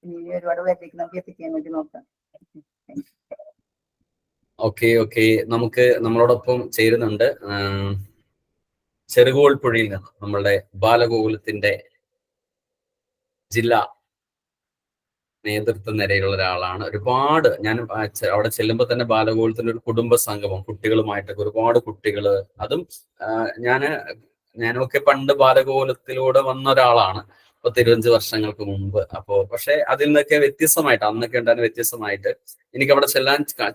ഇനി ഒരുപാട് പേരിലേക്ക് നമുക്ക് എത്തിക്കാൻ വേണ്ടി നോക്കാം. ഓക്കെ. നമുക്ക് നമ്മളോടൊപ്പം ചേരുന്നുണ്ട് ചെറുകോൽപ്പുഴയിൽ നിന്ന് നമ്മളുടെ ബാലഗോകുലത്തിന്റെ ജില്ലാ നേതൃത്വ നിരയിലുള്ള ഒരാളാണ്. ഒരുപാട് ഞാൻ അവിടെ ചെല്ലുമ്പോൾ തന്നെ ബാലഗോകുലത്തിന്റെ ഒരു കുടുംബ സംഗമം, കുട്ടികളുമായിട്ടൊക്കെ ഒരുപാട് കുട്ടികള്, അതും ഞാനൊക്കെ പണ്ട് ബാലഗോകുലത്തിലൂടെ വന്ന ഒരാളാണ് 25 വർഷങ്ങൾക്ക് മുമ്പ്. പക്ഷെ അതിൽ നിന്നൊക്കെ വ്യത്യസ്തമായിട്ട്, അന്നൊക്കെ ഉണ്ടായിരുന്ന വ്യത്യസ്തമായിട്ട് എനിക്ക് അവിടെ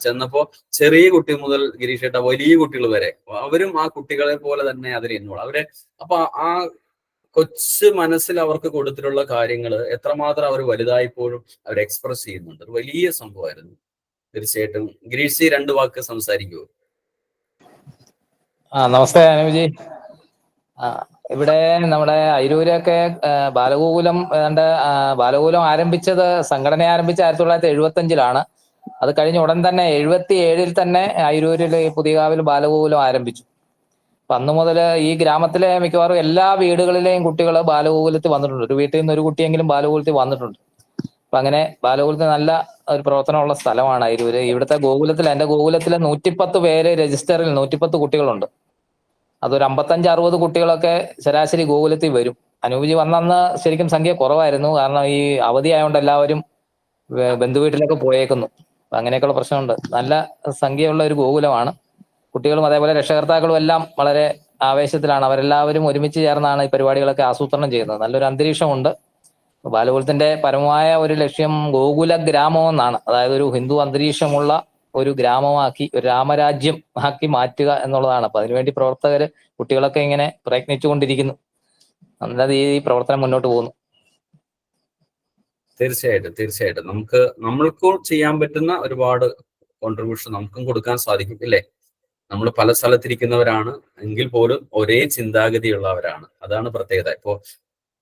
ചെന്നപ്പോ ചെറിയ കുട്ടി മുതൽ ഗിരീഷേട്ട വലിയ കുട്ടികൾ വരെ അവരും ആ കുട്ടികളെ പോലെ തന്നെ അതിൽ ഇൻവോൾവ്. അവരെ അപ്പൊ ആ കൊച്ചു മനസ്സിൽ അവർക്ക് കൊടുത്തിട്ടുള്ള കാര്യങ്ങൾ എത്രമാത്രം അവർ വലുതായപ്പോഴും അവർ എക്സ്പ്രസ് ചെയ്യുന്നുണ്ട്. ഒരു വലിയ സംഭവമായിരുന്നു. തീർച്ചയായിട്ടും ഗിരീഷ് 2 വാക്ക് സംസാരിക്കുമോ? നമസ്തേ അനുജി. ഇവിടെ നമ്മുടെ അയിരൂരൊക്കെ ബാലഗോകുലം ആരംഭിച്ചത്, സംഘടന ആരംഭിച്ച 1975-ലാണ്. അത് കഴിഞ്ഞ ഉടൻ തന്നെ 77-ൽ തന്നെ അയിരൂരിൽ പുതിയകാവിൽ ബാലഗോകുലം ആരംഭിച്ചു. അപ്പൊ അന്ന് മുതൽ ഈ ഗ്രാമത്തിലെ മിക്കവാറും എല്ലാ വീടുകളിലെയും കുട്ടികൾ ബാലഗോകുലത്തിൽ വന്നിട്ടുണ്ട്. ഒരു വീട്ടിൽ നിന്ന് ഒരു കുട്ടിയെങ്കിലും ബാലഗോകുലത്തിൽ വന്നിട്ടുണ്ട്. അപ്പൊ അങ്ങനെ ബാലഗോകുലത്തിൽ നല്ല ഒരു പ്രവർത്തനമുള്ള സ്ഥലമാണ് അയിരൂര്. ഇവിടുത്തെ എന്റെ ഗോകുലത്തിലെ 110 പേര് രജിസ്റ്ററിൽ 110 കുട്ടികളുണ്ട്. അതൊരു 55-60 കുട്ടികളൊക്കെ ശരാശരി ഗോകുലത്തിൽ വരും. അനൂപ് വന്നന്ന് ശരിക്കും സംഖ്യ കുറവായിരുന്നു. കാരണം ഈ അവധി ആയതുകൊണ്ട് എല്ലാവരും ബന്ധുവീട്ടിലൊക്കെ പോയേക്കുന്നു. അപ്പൊ അങ്ങനെയൊക്കെയുള്ള പ്രശ്നമുണ്ട്. നല്ല സംഖ്യയുള്ള ഒരു ഗോകുലമാണ്. കുട്ടികളും അതേപോലെ രക്ഷകർത്താക്കളും എല്ലാം വളരെ ആവേശത്തിലാണ്. അവരെല്ലാവരും ഒരുമിച്ച് ചേർന്നാണ് ഈ പരിപാടികളൊക്കെ ആസൂത്രണം ചെയ്യുന്നത്. നല്ലൊരു അന്തരീക്ഷമുണ്ട്. ബാലഗോകുലത്തിന്റെ പരമമായ ഒരു ലക്ഷ്യം ഗോകുല ഗ്രാമം എന്നാണ്. അതായത് ഒരു ഹിന്ദു അന്തരീക്ഷമുള്ള ഒരു ഗ്രാമമാക്കി, ഒരു രാമരാജ്യം ആക്കി മാറ്റുക എന്നുള്ളതാണ്. അപ്പൊ അതിനുവേണ്ടി പ്രവർത്തകര് കുട്ടികളൊക്കെ ഇങ്ങനെ പ്രയത്നിച്ചുകൊണ്ടിരിക്കുന്നു. നല്ല ഈ പ്രവർത്തനം മുന്നോട്ട് പോകുന്നു. തീർച്ചയായിട്ടും നമ്മൾക്കും ചെയ്യാൻ പറ്റുന്ന ഒരുപാട് കോൺട്രിബ്യൂഷൻ നമുക്കും കൊടുക്കാൻ സാധിക്കും, ഇല്ലേ? നമ്മൾ പല സ്ഥലത്തിരിക്കുന്നവരാണ് എങ്കിൽ പോലും ഒരേ ചിന്താഗതിയുള്ളവരാണ്. അതാണ് പ്രത്യേകത. ഇപ്പോ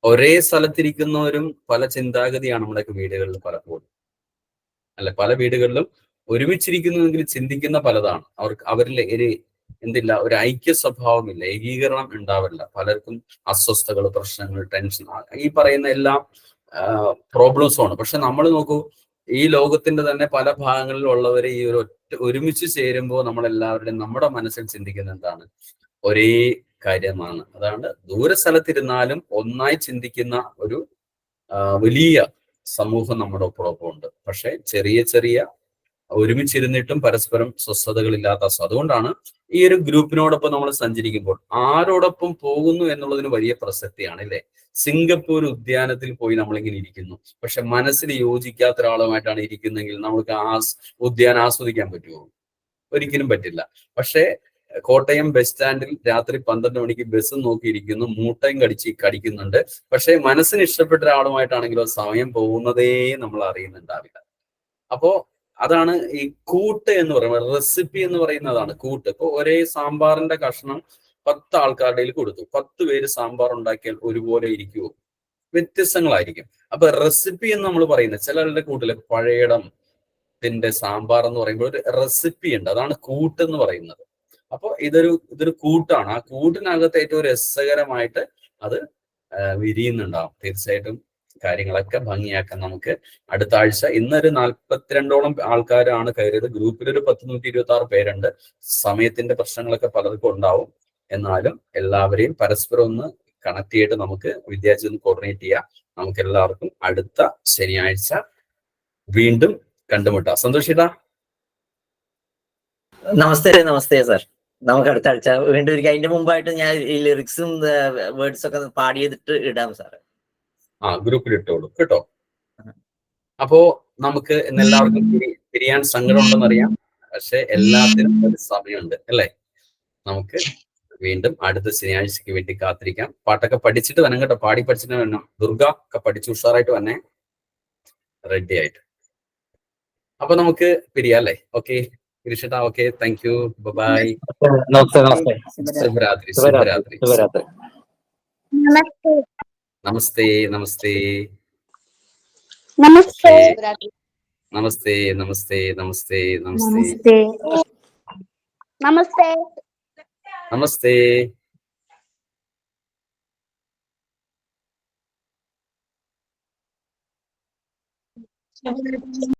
ഒരേ സ്ഥലത്തിരിക്കുന്നവരും പല ചിന്താഗതിയാണ് നമ്മുടെയൊക്കെ വീടുകളിൽ പലപ്പോഴും, അല്ല പല വീടുകളിലും ഒരുമിച്ചിരിക്കുന്നുവെങ്കിൽ ചിന്തിക്കുന്ന പലതാണ്. അവരിൽ ഒരു ഐക്യ സ്വഭാവമില്ല, ഏകീകരണം ഉണ്ടാവില്ല. പലർക്കും അസ്വസ്ഥകൾ, പ്രശ്നങ്ങൾ, ടെൻഷൻ, ഈ പറയുന്ന എല്ലാം പ്രോബ്ലംസുമാണ്. പക്ഷെ നമ്മൾ നോക്കൂ, ഈ ലോകത്തിന്റെ തന്നെ പല ഭാഗങ്ങളിലുള്ളവരെ ഈ ഒരുമിച്ച് ചേരുമ്പോൾ നമ്മളെല്ലാവരുടെയും നമ്മുടെ മനസ്സിൽ ചിന്തിക്കുന്ന എന്താണ്? ഒരേ കാര്യമാണ്. അതാണ് ദൂര സ്ഥലത്തിരുന്നാലും ഒന്നായി ചിന്തിക്കുന്ന ഒരു വലിയ സമൂഹം നമ്മുടെ ഒപ്പം ഉണ്ട്. പക്ഷെ ചെറിയ ഒരുമിച്ചിരുന്നിട്ടും പരസ്പരം സ്വസ്ഥതകളില്ലാത്ത അതുകൊണ്ടാണ് ഈ ഒരു ഗ്രൂപ്പിനോടൊപ്പം നമ്മൾ സഞ്ചരിക്കുമ്പോൾ ആരോടൊപ്പം പോകുന്നു എന്നുള്ളതിന് വലിയ പ്രസക്തിയാണ്, അല്ലേ? സിംഗപ്പൂർ ഉദ്യാനത്തിൽ പോയി നമ്മളിങ്ങനെ ഇരിക്കുന്നു, പക്ഷെ മനസ്സിൽ യോജിക്കാത്ത ഒരാളുമായിട്ടാണ് ഇരിക്കുന്നതെങ്കിൽ നമുക്ക് ഉദ്യാനം ആസ്വദിക്കാൻ പറ്റുമോ? ഒരിക്കലും പറ്റില്ല. പക്ഷെ കോട്ടയം ബസ് സ്റ്റാൻഡിൽ രാത്രി 12 മണിക്ക് ബസ് നോക്കിയിരിക്കുന്നു, മൂട്ടയും കടിക്കുന്നുണ്ട്. പക്ഷെ മനസ്സിന് ഇഷ്ടപ്പെട്ട ഒരാളുമായിട്ടാണെങ്കിലോ സമയം പോകുന്നതേ നമ്മൾ അറിയുന്നുണ്ടാവില്ല. അപ്പോ അതാണ് ഈ കൂട്ട് എന്ന് പറയുന്നത്. റെസിപ്പി എന്ന് പറയുന്നതാണ് കൂട്ട്. ഇപ്പൊ ഒരേ സാമ്പാറിന്റെ കഷ്ണം 10 ആൾക്കാരുടെ കൊടുത്തു, 10 പേര് സാമ്പാർ ഉണ്ടാക്കിയാൽ ഒരുപോലെ ഇരിക്കുമോ? വ്യത്യസ്തങ്ങളായിരിക്കും. അപ്പൊ റെസിപ്പി എന്ന് നമ്മൾ പറയുന്നത് ചിലരുടെ കൂട്ടില് പഴയടത്തിന്റെ സാമ്പാർ എന്ന് പറയുമ്പോൾ ഒരു റെസിപ്പി ഉണ്ട്. അതാണ് കൂട്ട് എന്ന് പറയുന്നത്. അപ്പൊ ഇതൊരു കൂട്ടാണ്. ആ കൂട്ടിനകത്ത് ഏറ്റവും രസകരമായിട്ട് അത് വിരിയുന്നുണ്ടാവും. തീർച്ചയായിട്ടും കാര്യങ്ങളൊക്കെ ഭംഗിയാക്കാൻ നമുക്ക് അടുത്ത ആഴ്ച, ഇന്നൊരു 42ഓളം ആൾക്കാരാണ് കയറിയത്. ഗ്രൂപ്പിലൊരു 126 പേരുണ്ട്. സമയത്തിന്റെ പ്രശ്നങ്ങളൊക്കെ പലർക്കും ഉണ്ടാവും. എന്നാലും എല്ലാവരെയും പരസ്പരം ഒന്ന് കണക്ട് ചെയ്തിട്ട് നമുക്ക് വിദ്യാർത്ഥി ഒന്ന് കോർഡിനേറ്റ് ചെയ്യാം. നമുക്ക് എല്ലാവർക്കും അടുത്ത ശനിയാഴ്ച വീണ്ടും കണ്ടുമുട്ടാം. സന്തോഷിത. നമസ്തേ സാർ. നമുക്ക് അടുത്ത ആഴ്ച വീണ്ടും ഇരിക്കാം. അതിന്റെ മുമ്പായിട്ട് ഞാൻ ഈ ലിറിക്സും വേർഡ്സ് ഒക്കെ പാടി ചെയ്തിട്ട് ഇടാം സാർ. ഗ്രൂപ്പിൽ ഇട്ടോളൂ കേട്ടോ. അപ്പോ നമുക്ക് ഇന്ന് എല്ലാവർക്കും പിരിയാൻ സങ്കടമുണ്ടെന്നറിയാം. പക്ഷെ എല്ലാത്തിനും ഒരു സമയമുണ്ട് അല്ലേ? നമുക്ക് വീണ്ടും അടുത്ത ശനിയാഴ്ചക്ക് വേണ്ടി കാത്തിരിക്കാം. പാട്ടൊക്കെ പഠിച്ചിട്ട് വരണം കേട്ടോ. പാടി പഠിച്ചിട്ട് വരണം. ദുർഗ ഒക്കെ പഠിച്ച് ഉഷാറായിട്ട് വന്നേ, റെഡി ആയിട്ട്. അപ്പൊ നമുക്ക് പിരിയാം അല്ലേ? ഓക്കെ ഗിരീഷേട്ടാ, ഓക്കെ, താങ്ക് യു, ബൈ. നമസ്തേ നമസ്തേ. ശുഭരാത്രി ശുഭരാത്രി ശുഭരാത്രി. ശുഭരാത്രി. നമസ്തേ നമസ്തേ നമസ്തേ നമസ്തേ നമസ്തേ നമസ്തേ നമസ്തേ നമസ്തേ നമസ്തേ നമസ്തേ. ശുഭരാത്രി.